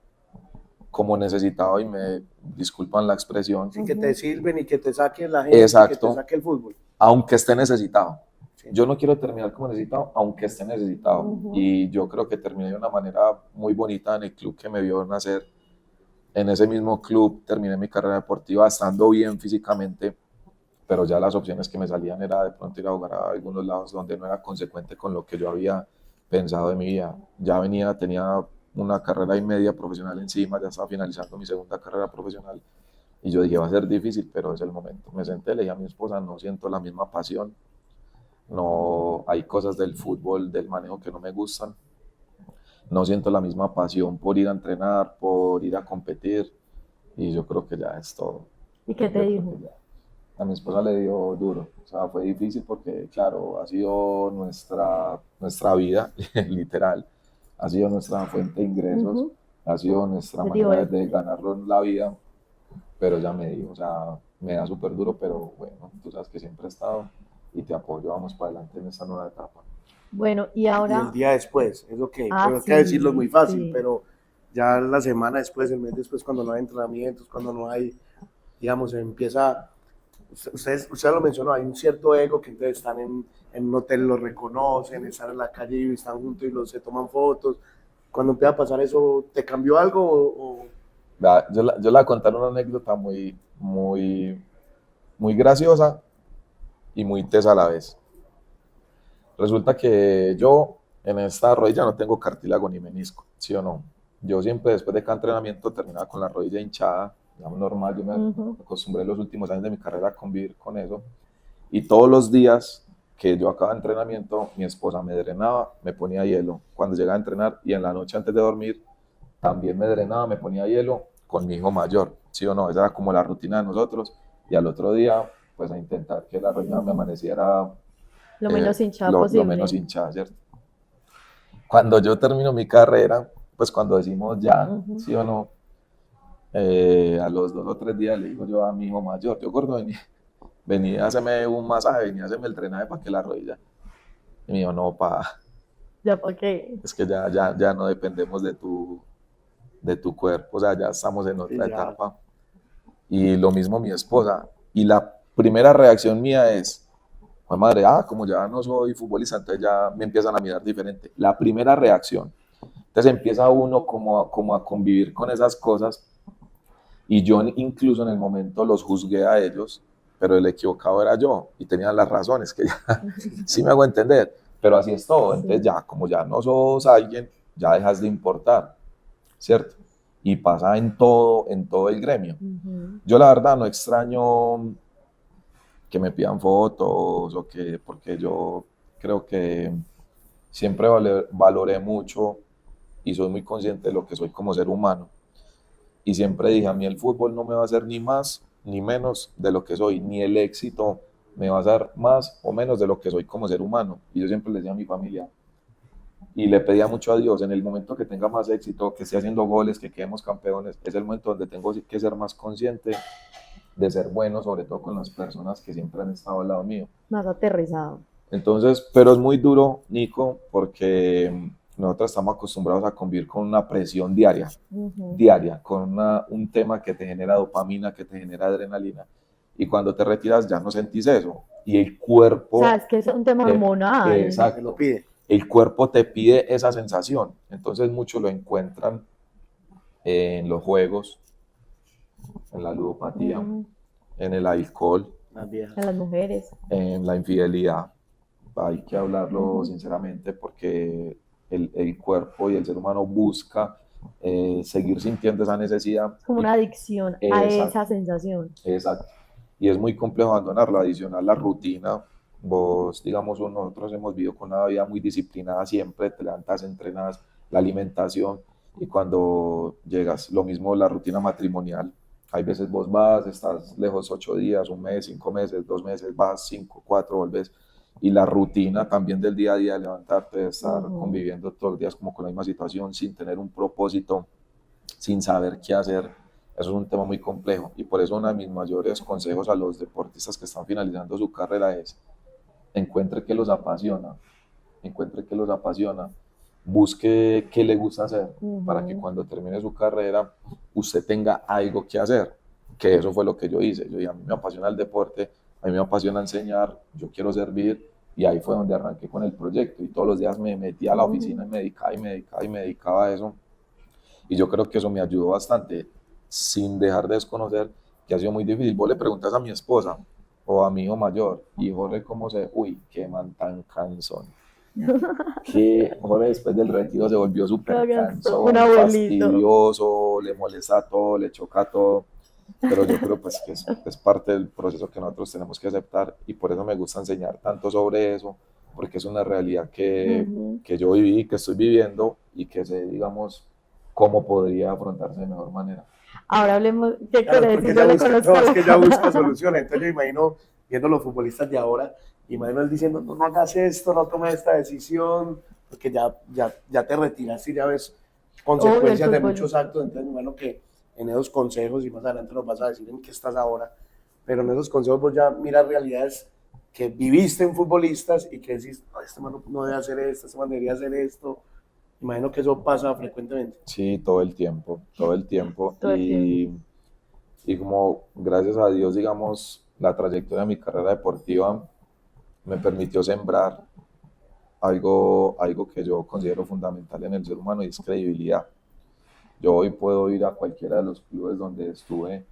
como necesitado y me disculpan la expresión. Sí, que te sirven y que te saquen la gente, Exacto. que te saque el fútbol. Aunque esté necesitado. Sí. Yo no quiero terminar como necesitado, aunque esté necesitado. Y yo creo que terminé de una manera muy bonita en el club que me vio nacer. En ese mismo club terminé mi carrera deportiva estando bien físicamente, pero ya las opciones que me salían era de pronto ir a jugar a algunos lados donde no era consecuente con lo que yo había pensado de mi vida. Ya tenía una carrera y media profesional encima, ya estaba finalizando mi segunda carrera profesional Y yo dije, va a ser difícil, pero es el momento. Me senté, le dije a mi esposa, no siento la misma pasión, no hay cosas del fútbol, del manejo que no me gustan, no siento la misma pasión por ir a entrenar, por ir a competir, y yo creo que ya es todo. ¿Y qué Yo te creo dijo? que ya. A mi esposa le dio duro, o sea, fue difícil porque, claro, ha sido nuestra vida, literal, ha sido nuestra fuente de ingresos, Ujú. ha sido nuestra Te dijo manera eso. de ganarlo en la vida, pero ella me dijo, o sea, me da súper duro, pero bueno, tú sabes que siempre he estado y te apoyo, vamos para adelante en esta nueva etapa. Bueno, y Y el ahora, día después, es ok, ah, pero es que decirlo es muy sí, fácil, sí. pero ya la semana después, el mes después, cuando no hay entrenamientos, cuando no hay, digamos, empieza, usted lo mencionó, hay un cierto ego que entonces están en un hotel, lo reconocen, están en la calle y están juntos y se toman fotos. Cuando empieza a pasar eso, ¿te cambió algo Vea, yo le voy a contar una anécdota muy graciosa y muy tesa a la vez. Resulta que yo en esta rodilla no tengo cartílago ni menisco, ¿sí o no? Yo siempre después de cada entrenamiento terminaba con la rodilla hinchada, digamos normal, yo me Ujú. acostumbré los últimos años de mi carrera a convivir con eso. Y todos los días que yo acababa entrenamiento, mi esposa me drenaba, me ponía hielo cuando llegaba a entrenar y en la noche antes de dormir también me drenaba, me ponía hielo con mi hijo mayor, ¿sí o no? Esa era como la rutina de nosotros y al otro día pues a intentar que la rodilla me amaneciera Lo menos hinchada lo menos posible. hinchada, ¿cierto? Cuando yo termino mi carrera, pues cuando decimos ya, Ujú. ¿sí o no? A los 2 o 3 días le digo yo a mi hijo mayor, yo gordo, vení a hacerme un masaje, vení a hacerme el drenaje para que la rodilla. Y me dijo, no, pa, Ya, ¿para qué? es que ya no dependemos de tu cuerpo, o sea, ya estamos en sí, otra ya? etapa. Y lo mismo mi esposa. Y la primera reacción mía es, pues madre, como ya no soy futbolista, entonces ya me empiezan a mirar diferente. La primera reacción. Entonces empieza uno como a convivir con esas cosas y yo incluso en el momento los juzgué a ellos, pero el equivocado era yo y tenían las razones, que ya sí me hago entender, pero así es todo. Entonces Sí. ya, como ya no sos alguien, ya dejas de importar, ¿cierto? Y pasa en todo el gremio. Ujú. Yo la verdad no extraño que me pidan fotos o que, porque yo creo que siempre valoré mucho y soy muy consciente de lo que soy como ser humano. Y siempre dije, a mí el fútbol no me va a hacer ni más ni menos de lo que soy, ni el éxito me va a hacer más o menos de lo que soy como ser humano. Y yo siempre le decía a mi familia, y le pedía mucho a Dios, en el momento que tenga más éxito, que esté haciendo goles, que quedemos campeones, es el momento donde tengo que ser más consciente de ser bueno, sobre todo con las personas que siempre han estado al lado mío. Más aterrizado. Entonces, pero es muy duro, Nico, porque nosotros estamos acostumbrados a convivir con una presión diaria, Ujú. diaria, con un tema que te genera dopamina, que te genera adrenalina, y cuando te retiras ya no sentís eso, y el cuerpo, Sabes que es un tema hormonal. Te lo exacto, pide. el cuerpo te pide esa sensación, entonces muchos lo encuentran en los juegos, en la ludopatía, Ujú. en el alcohol, Las A viejas. las mujeres. en la infidelidad. Hay que hablarlo Ujú. sinceramente porque el cuerpo y el ser humano busca seguir sintiendo esa necesidad. Es como una adicción a esa Exacto, sensación. exacto. Y es muy complejo abandonarlo, adicional la rutina. Vos, digamos, nosotros hemos vivido con una vida muy disciplinada siempre, te levantas, entrenas, la alimentación, y cuando llegas, lo mismo la rutina matrimonial. Hay veces vos vas, estás lejos 8 días, un mes, 5 meses, 2 meses, vas 5, 4, volvés. Y la rutina también del día a día, levantarte, de estar Ujú. conviviendo todos los días como con la misma situación, sin tener un propósito, sin saber qué hacer, eso es un tema muy complejo. Y por eso uno de mis mayores consejos a los deportistas que están finalizando su carrera es encuentre qué los apasiona, encuentre qué los apasiona, busque qué le gusta hacer para que Ujú. cuando termine su carrera usted tenga algo que hacer, que eso fue lo que yo hice. Yo dije, a mí me apasiona el deporte, a mí me apasiona enseñar, yo quiero servir, y ahí fue donde arranqué con el proyecto y todos los días me metía a la Ujú. oficina y me dedicaba y me dedicaba y me dedicaba a eso, y yo creo que eso me ayudó bastante, sin dejar de desconocer que ha sido muy difícil. Vos le preguntas a mi esposa o a mi hijo mayor, y Jorge, ¿cómo se? Uy, qué man tan cansón. Que Jorge después del retiro se volvió súper Un cansón, abuelito. fastidioso, le molesta todo, le choca todo. pero yo creo pues que es parte del proceso que nosotros tenemos que aceptar y por eso me gusta enseñar tanto sobre eso, porque es una realidad Ujú. que yo viví, que estoy viviendo y que sé, digamos, cómo podría afrontarse de mejor manera. Ahora hablemos, ¿qué Claro, querés? porque Si ella solo busca, conozco no, es que ella busca la... soluciones. Entonces yo imagino, viendo los futbolistas de ahora, imagino él diciendo, no, no hagas esto, no tomes esta decisión, porque ya te retiras y ya ves Obvio, el consecuencias de fútbol. muchos actos. Entonces, bueno, que en esos consejos, y más adelante nos vas a decir en qué estás ahora, pero en esos consejos vos ya miras realidades que viviste en futbolistas y que decís, no, este man no debe hacer esto, este man debería hacer esto. Imagino que eso pasa frecuentemente. Sí, todo el tiempo Todo el tiempo. y como gracias a Dios, digamos, la trayectoria de mi carrera deportiva me permitió sembrar algo que yo considero fundamental en el ser humano y es credibilidad. Yo hoy puedo ir a cualquiera de los clubes donde estuve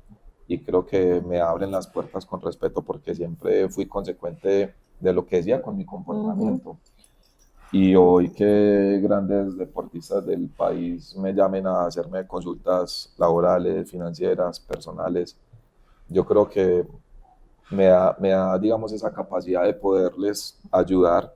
y creo que me abren las puertas con respeto porque siempre fui consecuente de lo que decía con mi Ujú. comportamiento. Y hoy que grandes deportistas del país me llamen a hacerme consultas laborales, financieras, personales, yo creo que me da, digamos, esa capacidad de poderles ayudar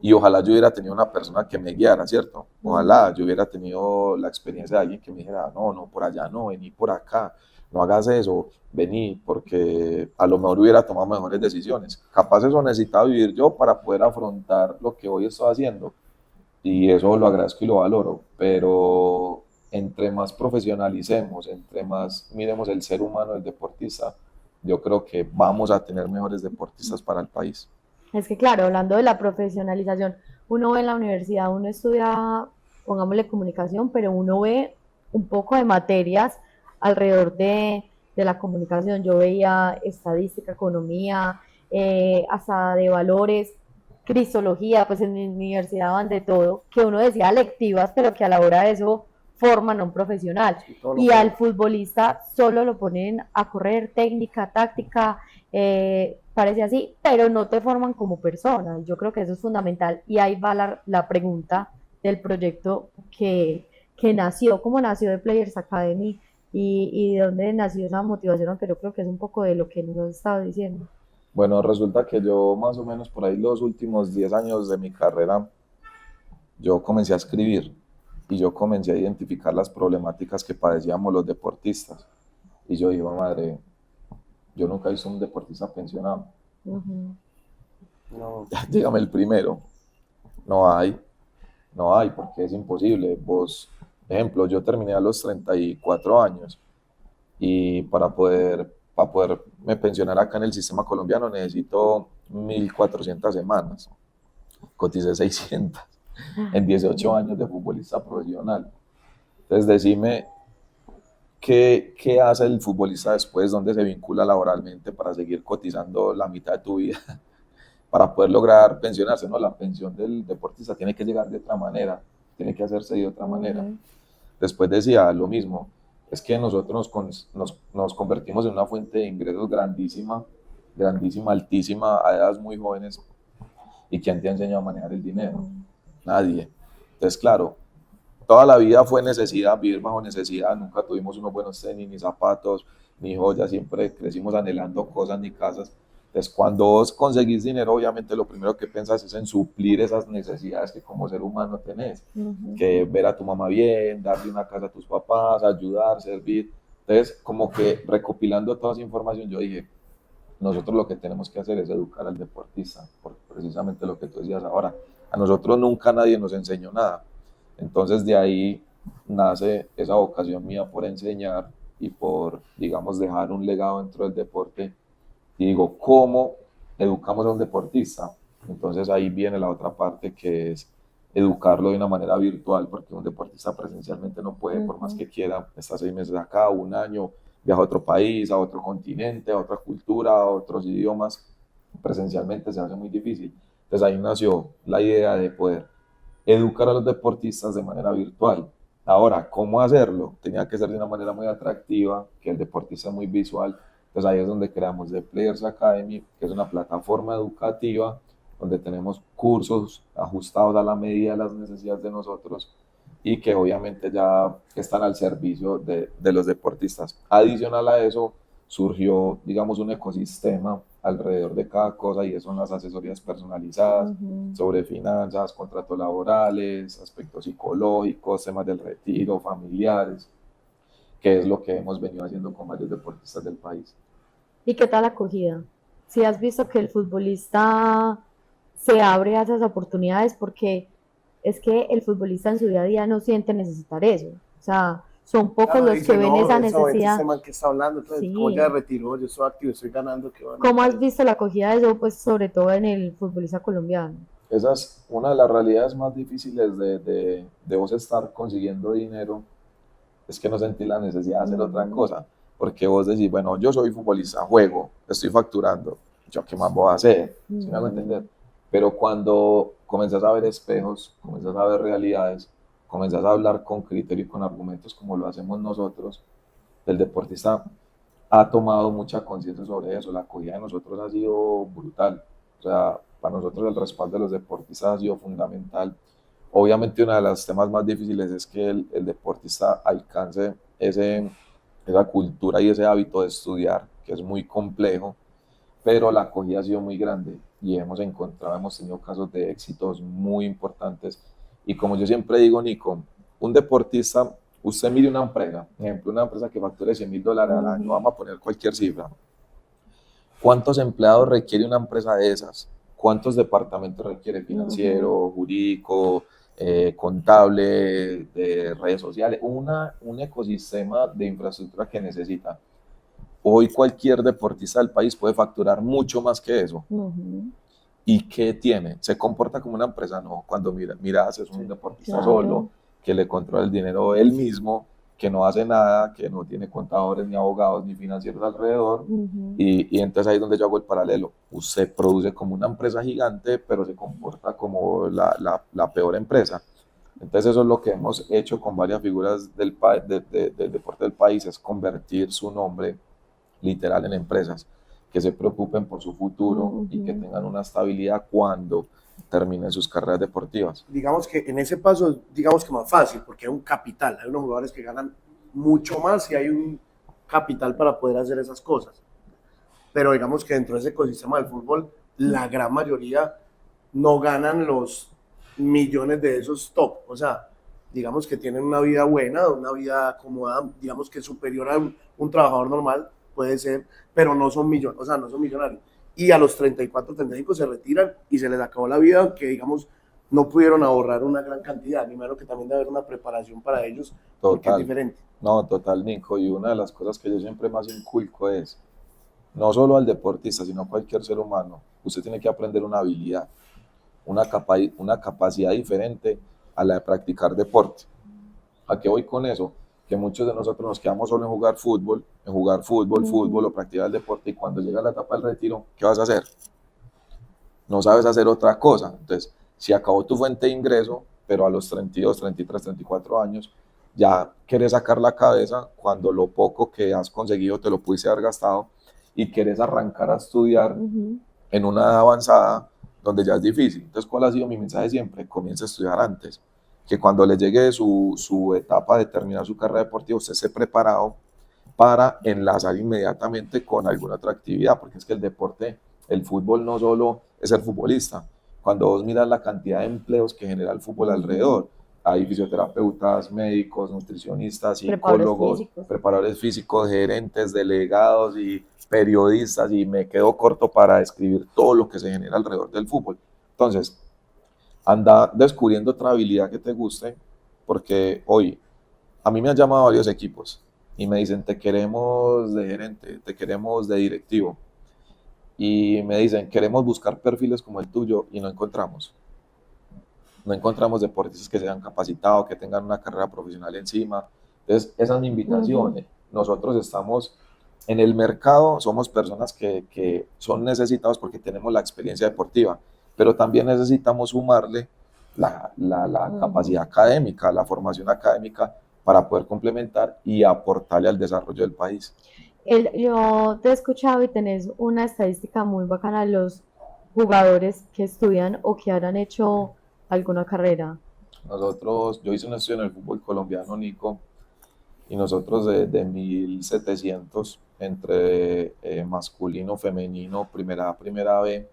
y ojalá yo hubiera tenido una persona que me guiara, ¿cierto? Ujú. Ojalá yo hubiera tenido la experiencia de alguien que me dijera, no, no, por allá no, vení por acá, no hagas eso, vení, porque a lo mejor hubiera tomado mejores decisiones. Capaz eso necesitaba vivir yo para poder afrontar lo que hoy estoy haciendo. Y eso lo agradezco y lo valoro, pero entre más profesionalicemos, entre más miremos el ser humano del deportista, yo creo que vamos a tener mejores deportistas para el país. Es que claro, hablando de la profesionalización, uno ve en la universidad, uno estudia, pongámosle comunicación, pero uno ve un poco de materias alrededor de la comunicación. Yo veía estadística, economía, hasta de valores, cristología, pues en mi universidad van de todo, que uno decía lectivas, pero que a la hora de eso forman a un profesional. Y todo lo Y al forma. futbolista solo lo ponen a correr técnica, táctica, parece así, pero no te forman como persona. Yo creo que eso es fundamental. Y ahí va la pregunta del proyecto que nació, cómo nació de Players Academy y de dónde nació esa motivación, que yo creo que es un poco de lo que nos has estado diciendo. Bueno, resulta que yo más o menos por ahí los últimos 10 años de mi carrera, yo comencé a escribir y yo comencé a identificar las problemáticas que padecíamos los deportistas. Y yo dije, madre, yo nunca he visto un deportista pensionado. Uh -huh. No, Dígame el primero. No hay, no hay, porque es imposible. Vos, ejemplo, yo terminé a los 34 años y para poderme pensionar acá en el sistema colombiano necesito 1.400 semanas. Coticé 600 en 18 años de futbolista profesional. Entonces, decime, ¿qué hace el futbolista después? ¿Dónde se vincula laboralmente para seguir cotizando la mitad de tu vida? Para poder lograr pensionarse, ¿no? La pensión del deportista tiene que llegar de otra manera, tiene que hacerse de otra Uh manera. -huh. Después decía lo mismo, es que nosotros nos convertimos en una fuente de ingresos grandísima, grandísima, altísima, a edades muy jóvenes. ¿Y quién te ha enseñado a manejar el Uh dinero? -huh. Nadie. Entonces, claro, toda la vida fue necesidad, vivir bajo necesidad, nunca tuvimos unos buenos tenis, ni zapatos, ni joyas, siempre crecimos anhelando cosas ni casas. Entonces, cuando vos conseguís dinero, obviamente lo primero que pensás es en suplir esas necesidades que como ser humano tenés, Uh -huh. que ver a tu mamá bien, darle una casa a tus papás, ayudar, servir. Entonces, como que recopilando toda esa información, yo dije, nosotros lo que tenemos que hacer es educar al deportista, por precisamente lo que tú decías ahora. A nosotros nunca nadie nos enseñó nada. Entonces de ahí nace esa vocación mía por enseñar y por, digamos, dejar un legado dentro del deporte. Y digo, ¿cómo educamos a un deportista? Entonces ahí viene la otra parte que es educarlo de una manera virtual, porque un deportista presencialmente no puede, Uh por más -huh. que quiera, está 6 meses acá, un año, viaja a otro país, a otro continente, a otra cultura, a otros idiomas, presencialmente se hace muy difícil. Entonces ahí nació la idea de poder educar a los deportistas de manera virtual. Ahora, ¿cómo hacerlo? Tenía que ser de una manera muy atractiva, que el deportista es muy visual. Entonces ahí es donde creamos The Players Academy, que es una plataforma educativa donde tenemos cursos ajustados a la medida de las necesidades de nosotros y que obviamente ya están al servicio de los deportistas. Adicional a eso, surgió, digamos, un ecosistema alrededor de cada cosa y son las asesorías personalizadas Ujú. sobre finanzas, contratos laborales, aspectos psicológicos, temas del retiro, familiares, que es lo que hemos venido haciendo con varios deportistas del país. ¿Y qué tal la acogida? Si has visto que el futbolista se abre a esas oportunidades, porque es que el futbolista en su día a día no siente necesitar eso. O sea, son pocos Claro, los que dice, ven no, esa en ese momento necesidad. este man que está hablando, entonces, como ya Sí. retiró, yo estoy activo, estoy ganando, ¿qué va a ¿Cómo necesitar has eso? visto la acogida de eso, pues sobre todo en el futbolista colombiano? Esa es una de las realidades más difíciles de vos estar consiguiendo dinero, es que no sentís la necesidad de hacer otra Ujú, cosa, porque vos decís, bueno, yo soy futbolista, juego, estoy facturando, ¿yo qué más voy a hacer? ¿Sí me hago entender? ujú, Pero cuando comenzás a ver espejos, comenzás a ver realidades, comenzás a hablar con criterio y con argumentos como lo hacemos nosotros, el deportista ha tomado mucha conciencia sobre eso. La acogida de nosotros ha sido brutal. O sea, para nosotros el respaldo de los deportistas ha sido fundamental. Obviamente uno de los temas más difíciles es que el deportista alcance esa cultura y ese hábito de estudiar, que es muy complejo, pero la acogida ha sido muy grande y hemos tenido casos de éxitos muy importantes. Y como yo siempre digo, Nico, un deportista, usted mire una empresa, por ejemplo, una empresa que facture $100,000 al año, ujú, vamos a poner cualquier cifra. ¿Cuántos empleados requiere una empresa de esas? ¿Cuántos departamentos requiere? ujú. Financiero, jurídico, contable, de redes sociales, un ecosistema de infraestructura que necesita. Hoy cualquier deportista del país puede facturar mucho más que eso. Ujú, ¿Y qué tiene? ¿Se comporta como una empresa? No, cuando miras es un Sí. deportista solo, claro. que le controla el dinero él mismo, que no hace nada, que no tiene contadores, ni abogados, ni financieros alrededor. Ujú. Y entonces ahí es donde yo hago el paralelo. Usted produce como una empresa gigante, pero se comporta como la peor empresa. Entonces eso es lo que hemos hecho con varias figuras del deporte del país, es convertir su nombre literal en empresas que se preocupen por su futuro y que Ujú. tengan una estabilidad cuando terminen sus carreras deportivas. Digamos que en ese paso, digamos que más fácil, porque hay un capital, hay unos jugadores que ganan mucho más y hay un capital para poder hacer esas cosas. Pero digamos que dentro de ese ecosistema del fútbol, la gran mayoría no ganan los millones de esos top. O sea, digamos que tienen una vida buena, una vida cómoda, digamos que superior a un trabajador normal, puede ser, pero no son millones, o sea, no son millonarios. Y a los 34, 35 se retiran y se les acabó la vida, que digamos no pudieron ahorrar una gran cantidad, ni menos que también debe haber una preparación para ellos, porque es Total, diferente. no, total, Nico. Y una de las cosas que yo siempre más inculco es, no solo al deportista, sino a cualquier ser humano, usted tiene que aprender una habilidad, una capacidad diferente a la de practicar deporte. ¿A qué voy con eso? Que muchos de nosotros nos quedamos solo en jugar fútbol, fútbol Ujú. o practicar el deporte y cuando llega la etapa del retiro, ¿qué vas a hacer? No sabes hacer otra cosa. Entonces, si acabó tu fuente de ingreso, pero a los 32, 33, 34 años, ya quieres sacar la cabeza cuando lo poco que has conseguido te lo pudiste haber gastado y quieres arrancar a estudiar Ujú. en una edad avanzada donde ya es difícil. Entonces, ¿cuál ha sido mi mensaje siempre? Comienza a estudiar antes. Que cuando le llegue su etapa de terminar su carrera deportiva, usted esté preparado para enlazar inmediatamente con alguna otra actividad, porque es que el deporte, el fútbol no solo es ser futbolista. Cuando vos miras la cantidad de empleos que genera el fútbol Ujú. alrededor, hay fisioterapeutas, médicos, nutricionistas, Preparadores psicólogos, físicos. preparadores físicos, gerentes, delegados y periodistas, y me quedo corto para describir todo lo que se genera alrededor del fútbol. Entonces, anda descubriendo otra habilidad que te guste, porque hoy a mí me han llamado varios equipos y me dicen, te queremos de gerente, te queremos de directivo. Y me dicen, queremos buscar perfiles como el tuyo y no encontramos. No encontramos deportistas que sean capacitados, que tengan una carrera profesional encima. Entonces, esa es mi Ujú. invitación. Nosotros estamos en el mercado, somos personas que son necesitados porque tenemos la experiencia deportiva, pero también necesitamos sumarle la Ujú. capacidad académica, la formación académica para poder complementar y aportarle al desarrollo del país. Yo te he escuchado y tenés una estadística muy bacana de los jugadores que estudian o que habrán hecho alguna carrera. yo hice un estudio en el fútbol colombiano, Nico, y nosotros de 1.700 entre masculino, femenino, primera A, primera B,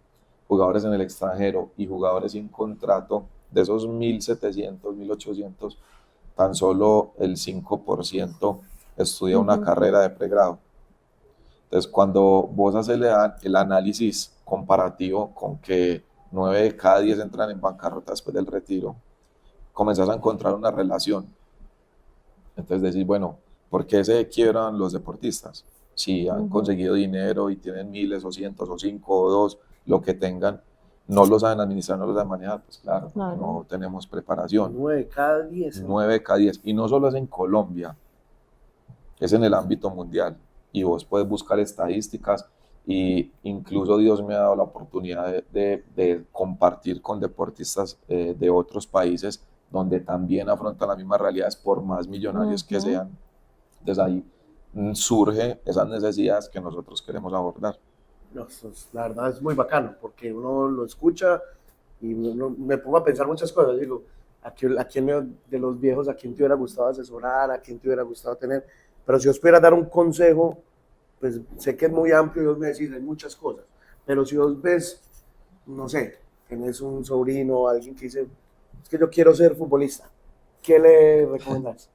jugadores en el extranjero y jugadores sin contrato, de esos 1.700, 1.800, tan solo el 5% estudia una Ujú. carrera de pregrado. Entonces, cuando vos haces el análisis comparativo con que 9 de cada 10 entran en bancarrota después del retiro, comenzás a encontrar una relación. Entonces decís, bueno, ¿por qué se quiebran los deportistas? Si han Ujú. conseguido dinero y tienen miles o cientos o cinco o dos, lo que tengan, no lo saben administrar, no lo saben manejar, pues claro, porque Claro. no tenemos preparación. 9 cada 10. 9 de cada 10. Y no solo es en Colombia, es en el ámbito mundial. Y vos puedes buscar estadísticas y incluso Dios me ha dado la oportunidad de compartir con deportistas de otros países donde también afrontan las mismas realidades por más millonarios que Ujú. sean. Entonces ahí surge esas necesidades que nosotros queremos abordar. No, la verdad es muy bacano porque uno lo escucha y me pongo a pensar muchas cosas. Digo, a quién de los viejos, a quién te hubiera gustado asesorar, a quién te hubiera gustado tener. Pero si os pudiera dar un consejo, pues sé que es muy amplio y vos me decís, hay muchas cosas. Pero si vos ves, no sé, tenés un sobrino o alguien que dice, es que yo quiero ser futbolista, ¿qué le recomendás?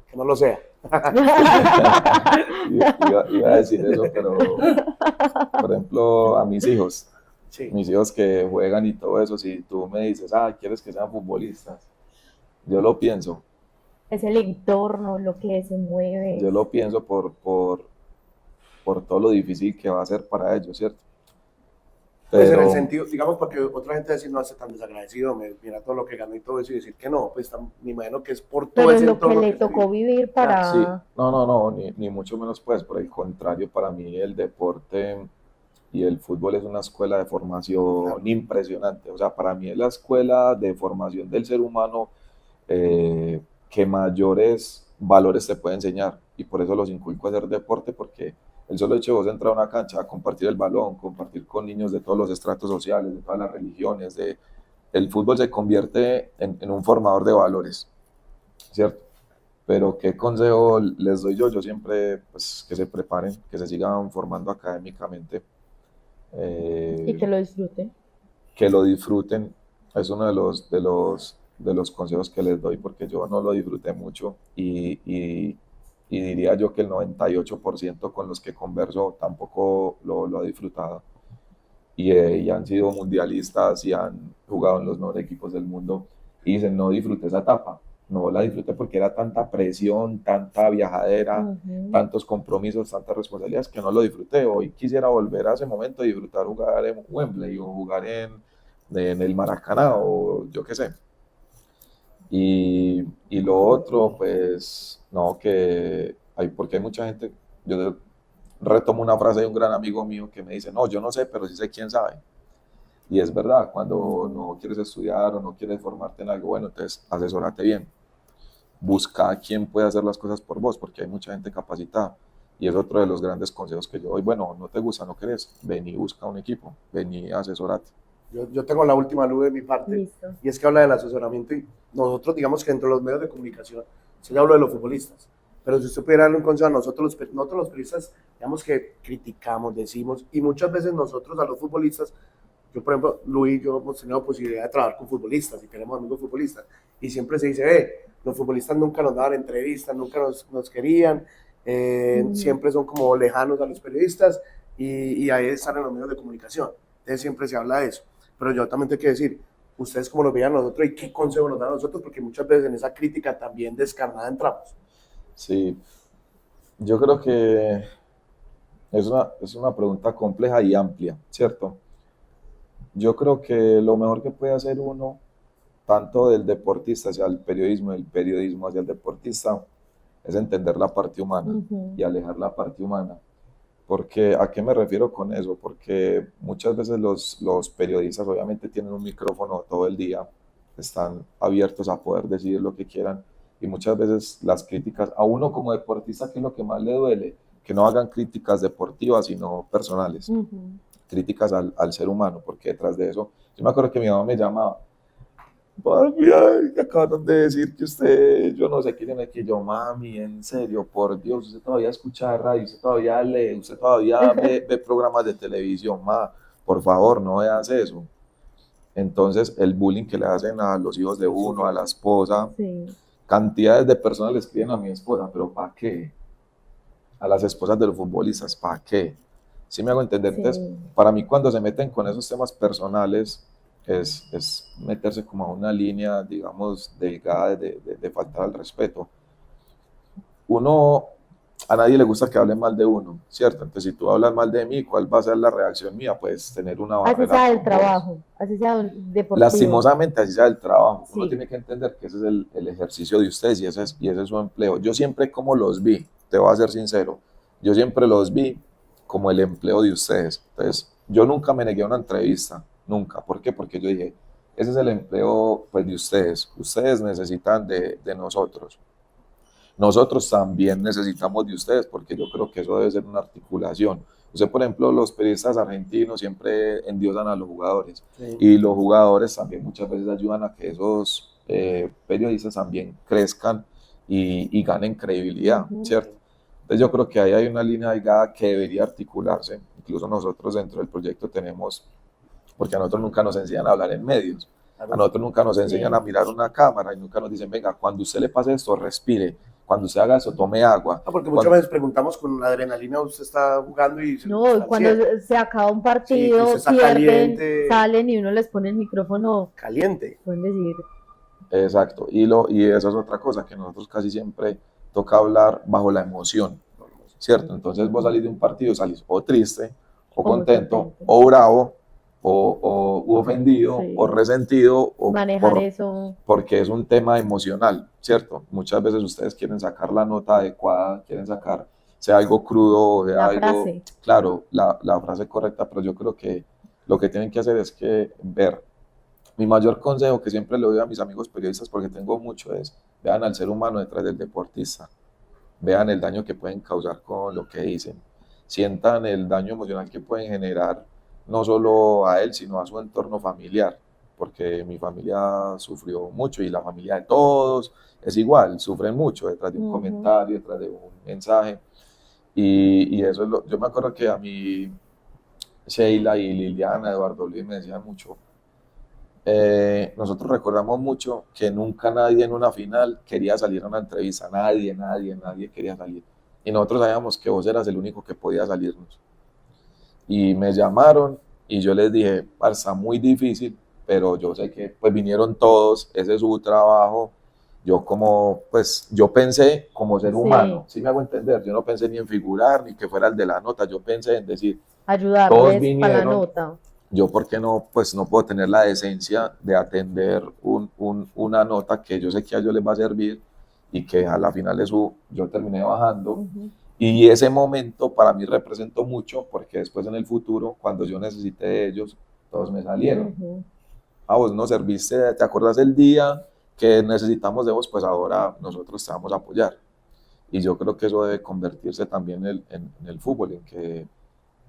Que no lo sea. Iba a decir eso, pero por ejemplo, a Sí. mis hijos que juegan y todo eso, si tú me dices, quieres que sean futbolistas, yo lo pienso, Es el entorno, lo que se mueve. yo lo pienso por todo lo difícil que va a ser para ellos, ¿cierto? Pues en el Pero sentido, digamos, porque otra gente decir no hace tan desagradecido, mira todo lo que ganó y todo eso, y decir que no, pues me imagino que es por todo Pero ese lo que entorno le que se tocó vive. vivir Claro, sí, para... no, ni mucho menos pues, por el contrario, para mí el deporte y el fútbol es una escuela de claro. formación impresionante, o sea, para mí es la escuela de formación del ser humano que mayores valores te puede enseñar y por eso los inculco a hacer deporte porque el solo hecho de vos entrar a una cancha, a compartir el balón, compartir con niños de todos los estratos sociales, de todas las religiones, el fútbol se convierte en un formador de valores, ¿cierto? Pero ¿qué consejo les doy yo? Yo siempre, pues, que se preparen, que se sigan formando académicamente, y eh, que lo disfruten. que lo disfruten. Es uno de los consejos que les doy porque yo no lo disfruté mucho y diría yo que el 98% con los que converso tampoco lo ha disfrutado. Y han sido mundialistas y han jugado en los mejores equipos del mundo y dicen, no disfruté esa etapa, no la disfruté porque era tanta presión, tanta viajadera, Ujú. tantos compromisos, tantas responsabilidades que no lo disfruté. Hoy quisiera volver a ese momento y disfrutar jugar en Wembley o jugar en el Maracaná o yo qué sé. Y lo otro, pues, no, porque hay mucha gente, yo retomo una frase de un gran amigo mío que me dice, no, yo no sé, pero sí sé quién sabe. Y es verdad, cuando Ujú. no quieres estudiar o no quieres formarte en algo, bueno, entonces asesórate bien. Busca a quien pueda hacer las cosas por vos, porque hay mucha gente capacitada. Y es otro de los grandes consejos que yo doy. Bueno, no te gusta, no querés, ven y busca un equipo, ven y asesórate. Yo tengo la última luz de mi parte, Listo. y es que habla del asesoramiento, y nosotros, digamos que entre los medios de comunicación, se le habla de los futbolistas, pero si usted pudiera darle un consejo a nosotros los periodistas, digamos que criticamos, decimos, y muchas veces nosotros a los futbolistas, yo por ejemplo, Luis y yo hemos tenido posibilidad de trabajar con futbolistas y tenemos amigos futbolistas, y siempre se dice, los futbolistas nunca nos daban entrevistas, nunca nos querían, Ujú. siempre son como lejanos a los periodistas, y ahí están en los medios de comunicación, entonces siempre se habla de eso. Pero yo también tengo que decir, ustedes cómo nos veían a nosotros y qué consejo nos dan a nosotros, porque muchas veces en esa crítica también descarnada entramos. Sí, yo creo que es una pregunta compleja y amplia, ¿cierto? Yo creo que lo mejor que puede hacer uno, tanto del deportista hacia el periodismo, del periodismo hacia el deportista, es entender la parte humana Ujú. y alejar la parte humana. Porque, ¿a qué me refiero con eso? Porque muchas veces los periodistas obviamente tienen un micrófono todo el día, están abiertos a poder decir lo que quieran y muchas veces las críticas, a uno como deportista, ¿qué es lo que más le duele? Que no hagan críticas deportivas, sino personales, Ujú. críticas al ser humano, porque detrás de eso, yo me acuerdo que mi mamá me llamaba, papi, ay, que acabaron de decir que usted, yo no sé quién es que yo, mami, en serio, por Dios, usted todavía escucha radio, usted todavía lee, usted todavía ve programas de televisión, ma, por favor, no veas eso. Entonces, el bullying que le hacen a los hijos de uno, a la esposa, Sí, cantidades de personas le escriben a mi esposa, pero ¿para qué? A las esposas de los futbolistas, ¿para qué? ¿Sí me hago entender? Entonces, sí. para mí cuando se meten con esos temas personales, es meterse como a una línea, digamos, delgada de faltar al respeto. Uno, a nadie le gusta que hablen mal de uno, ¿cierto? Entonces, si tú hablas mal de mí, ¿cuál va a ser la reacción mía? Pues tener una Así barrera sea del con vos. trabajo, así sea deportivo. Lastimosamente, así sea el trabajo. Uno Sí. tiene que entender que ese es el ejercicio de ustedes y ese es su empleo. Yo siempre como los vi, te voy a ser sincero, yo siempre los vi como el empleo de ustedes. Entonces, yo nunca me negué a una entrevista, nunca. ¿Por qué? Porque yo dije, ese es el empleo pues, de ustedes. Ustedes necesitan de nosotros. Nosotros también necesitamos de ustedes, porque yo creo que eso debe ser una articulación. Usted, por ejemplo, los periodistas argentinos siempre endiosan a los jugadores Sí. y los jugadores también muchas veces ayudan a que esos periodistas también crezcan y ganen credibilidad, Ujú. ¿cierto? Entonces yo creo que ahí hay una línea delgada que debería articularse. Incluso nosotros dentro del proyecto tenemos, porque a nosotros nunca nos enseñan a hablar en medios, a nosotros nunca nos enseñan Sí. a mirar una cámara y nunca nos dicen, venga, cuando usted le pase esto, respire, cuando usted haga eso, tome agua. Ah, porque muchas Cuando, veces preguntamos con adrenalina, usted está jugando y se No, está al cuando 100. se acaba un Sí, que usted partido, está pierden, caliente, salen y uno les pone el micrófono, caliente. pueden decir, exacto, y esa es otra cosa, que nosotros casi siempre toca hablar bajo la emoción, ¿cierto? Entonces vos salís de un partido, salís o triste, o o muy contento, contento. o bravo, o ofendido, Sí. o resentido, Manejar eso, porque es un tema emocional, ¿cierto? Muchas veces ustedes quieren sacar la nota adecuada, quieren sacar, sea algo crudo, sea la algo, frase. claro, la frase correcta, pero yo creo que lo que tienen que hacer es que ver. Mi mayor consejo que siempre le doy a mis amigos periodistas, porque tengo mucho, es vean al ser humano detrás del deportista, vean el daño que pueden causar con lo que dicen, sientan el daño emocional que pueden generar no solo a él, sino a su entorno familiar, porque mi familia sufrió mucho y la familia de todos es igual, sufren mucho detrás de un Ujú. comentario, detrás de un mensaje, y eso es yo me acuerdo que a mí Sheila y Liliana, Eduardo Luis me decían mucho, nosotros recordamos mucho que nunca nadie en una final quería salir a una entrevista, nadie quería salir. Y nosotros sabíamos que vos eras el único que podía salirnos. Y me llamaron y yo les dije, está muy difícil, pero yo sé que pues vinieron todos, ese es su trabajo. Yo como, pues yo pensé como ser humano, Sí, ¿sí me hago entender? Yo no pensé ni en figurar, ni que fuera el de la nota, yo pensé en decir, todos ayudarles para la vinieron, nota. yo por qué no, pues no puedo tener la decencia de atender una nota que yo sé que a ellos les va a servir y que a la final de yo terminé bajando. Ujú. Y ese momento para mí representó mucho porque después en el futuro, cuando yo necesité de ellos, todos me salieron. Ujú. Ah, vos nos serviste, ¿te acuerdas el día que necesitamos de vos? Pues ahora nosotros te vamos a apoyar. Y yo creo que eso debe convertirse también en el fútbol, en que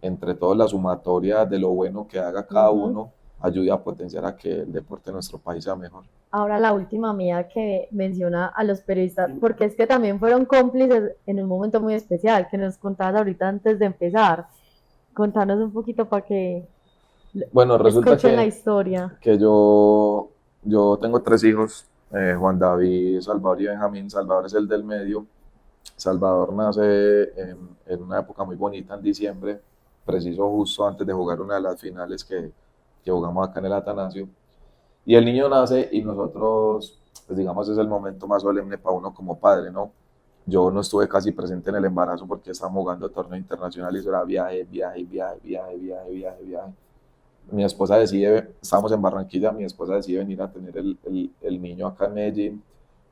entre todos la sumatoria de lo bueno que haga cada Ujú. uno ayude a potenciar a que el deporte de nuestro país sea mejor. Ahora la última mía que menciona a los periodistas, porque es que también fueron cómplices en un momento muy especial, que nos contabas ahorita antes de empezar. Contanos un poquito para que Bueno, resulta escuchen la historia. que yo tengo tres hijos, Juan David, Salvador y Benjamín. Salvador es el del medio. Salvador nace en una época muy bonita, en diciembre, preciso justo antes de jugar una de las finales que jugamos acá en el Atanasio. Y el niño nace y nosotros, pues digamos, es el momento más solemne para uno como padre, ¿no? Yo no estuve casi presente en el embarazo porque estábamos jugando torneo internacional y eso era viaje. Mi esposa decide, estábamos en Barranquilla, mi esposa decide venir a tener el niño acá en Medellín.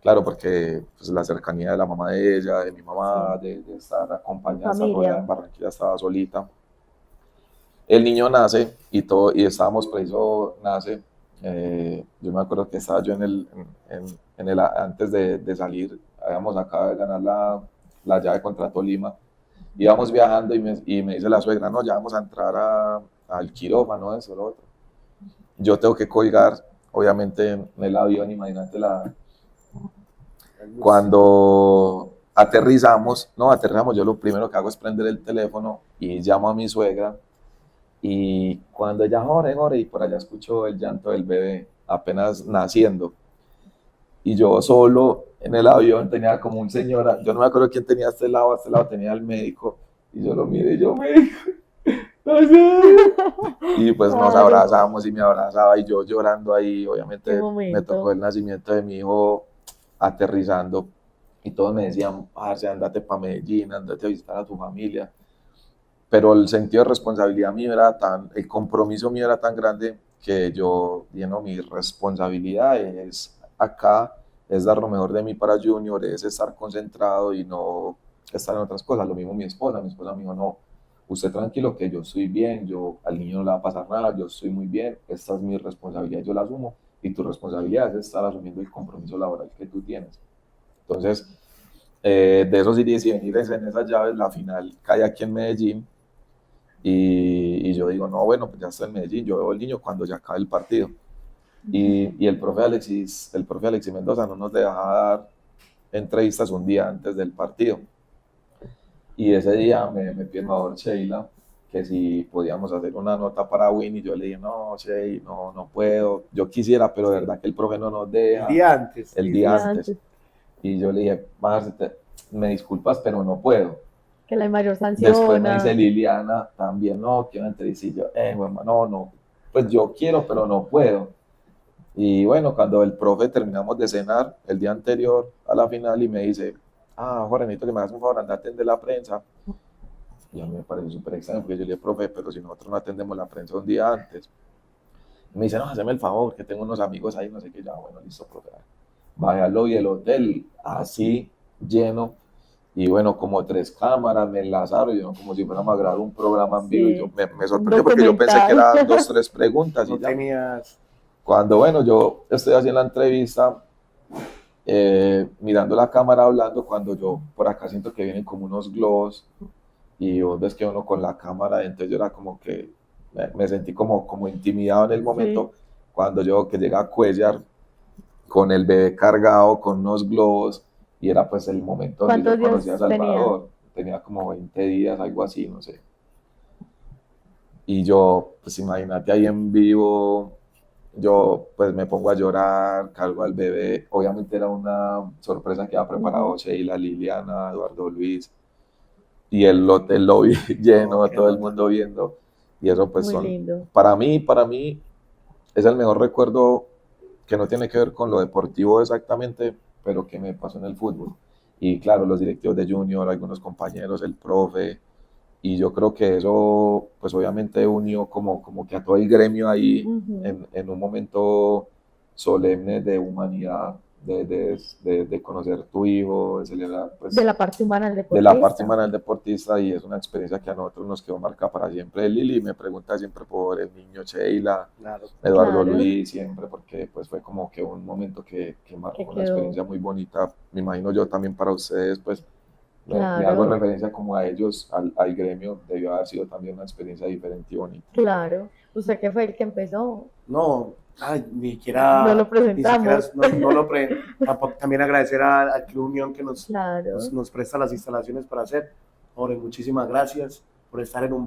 Claro, porque pues, la cercanía de la mamá de ella, de mi mamá, Sí, de estar en acompañada, estar rodeada en familia. Barranquilla, estaba solita. El niño nace y estábamos preciso, nace. Yo me acuerdo que estaba yo antes de salir, habíamos acabado de ganar la llave contra Tolima. Íbamos viajando y me dice la suegra, no, ya vamos a entrar al quirófano, eso, lo otro. Yo tengo que colgar obviamente en el avión, imagínate cuando aterrizamos, yo lo primero que hago es prender el teléfono y llamo a mi suegra y cuando ella Jorge, y por allá escucho el llanto del bebé apenas naciendo y yo solo en el avión tenía como un señor, yo no me acuerdo quién tenía a este lado tenía al médico y yo lo miré y yo, médico, y pues nos Claro, abrazamos y me abrazaba y yo llorando ahí, qué obviamente me tocó momento. el nacimiento de mi hijo aterrizando y todos me decían, parce, andate para Medellín, andate a visitar a tu familia, pero el sentido de responsabilidad mío era el compromiso mío era tan grande que yo, no, mi responsabilidad es acá, es dar lo mejor de mí para Junior, es estar concentrado y no estar en otras cosas. Lo mismo mi esposa me dijo, no, usted tranquilo que yo estoy bien, al niño no le va a pasar nada, yo estoy muy bien, esta es mi responsabilidad, yo la asumo y tu responsabilidad es estar asumiendo el compromiso laboral que tú tienes. Entonces, de esos iris y venires en esas llaves, la final cae aquí en Medellín y yo digo, no, bueno, pues ya está en Medellín, yo veo el niño cuando ya acabe el partido. Y el profe Alexis Mendoza no nos deja dar entrevistas un día antes del partido. Y ese día me pide el favor Sheila que si podíamos hacer una nota para Win y yo le dije, no, Sheila, no puedo, yo quisiera, pero de verdad que el profe no nos El deja. día antes. El Sí, día antes. antes, Y yo le dije, Marce, me disculpas, pero no puedo. que la mayor Después me dice sanciona. Liliana, también no, quiero entrevistar. Y yo, bueno, no, pues yo quiero, pero no puedo. Y bueno, cuando el profe terminamos de cenar el día anterior a la final y me dice, Jorge, necesito que me hagas un favor, anda a atender la prensa. Y a mí me pareció súper extraño porque yo le dije, profe, pero si nosotros no atendemos la prensa un día antes. Y me dice, no, hazme el favor, que tengo unos amigos ahí, no sé qué, ya, bueno, listo, profe. Bajé al lobby del hotel, así, lleno, y bueno, como 3 cámaras me enlazaron, yo como si fuéramos a grabar un programa en vivo, y yo Sí, me un sorprendió porque yo pensé que eran documental. 2, 3 preguntas y No ya. tenías. Cuando, bueno, yo estoy haciendo la entrevista, mirando la cámara hablando, cuando yo por acá siento que vienen como unos globos y vos ves que uno con la cámara, entonces yo era como que me sentí como intimidado en el Sí. momento cuando yo que llega Cuellar con el bebé cargado, con unos globos, y era pues el momento donde yo ¿Cuántos conocí a días tenía? Salvador, tenía como 20 días, algo así, no sé. Y yo, pues imagínate ahí en vivo, yo pues me pongo a llorar, cargo al bebé, obviamente era una sorpresa que había preparado Sheila, Liliana, Eduardo Luis, y el hotel lo vi No, lleno, qué todo el nota. mundo viendo, y eso pues Muy son, lindo. para mí es el mejor recuerdo que no tiene que ver con lo deportivo exactamente, pero que me pasó en el fútbol. Y claro, los directivos de Junior, algunos compañeros, el profe, y yo creo que eso, pues obviamente unió como que a todo el gremio ahí Ujú. en un momento solemne de humanidad, de conocer tu hijo, de celebrar, De pues, la parte humana del de la parte deportista. humana del deportista y es una experiencia que a nosotros nos quedó marcada para siempre. Lili me pregunta siempre por el niño Sheila, Claro. Eduardo Claro, Luis, siempre, porque pues fue como que un momento que que marcó una quedó. experiencia muy bonita. Me imagino yo también para ustedes, pues le hago Claro, referencia como a ellos, al gremio, debió haber sido también una experiencia diferente y bonita. claro. Usted que fue el que empezó. No, ay, No lo ni siquiera, presentamos. no lo tampoco, también agradecer al Club Unión que Claro. nos presta las instalaciones para hacer. Jorge, muchísimas gracias por estar en un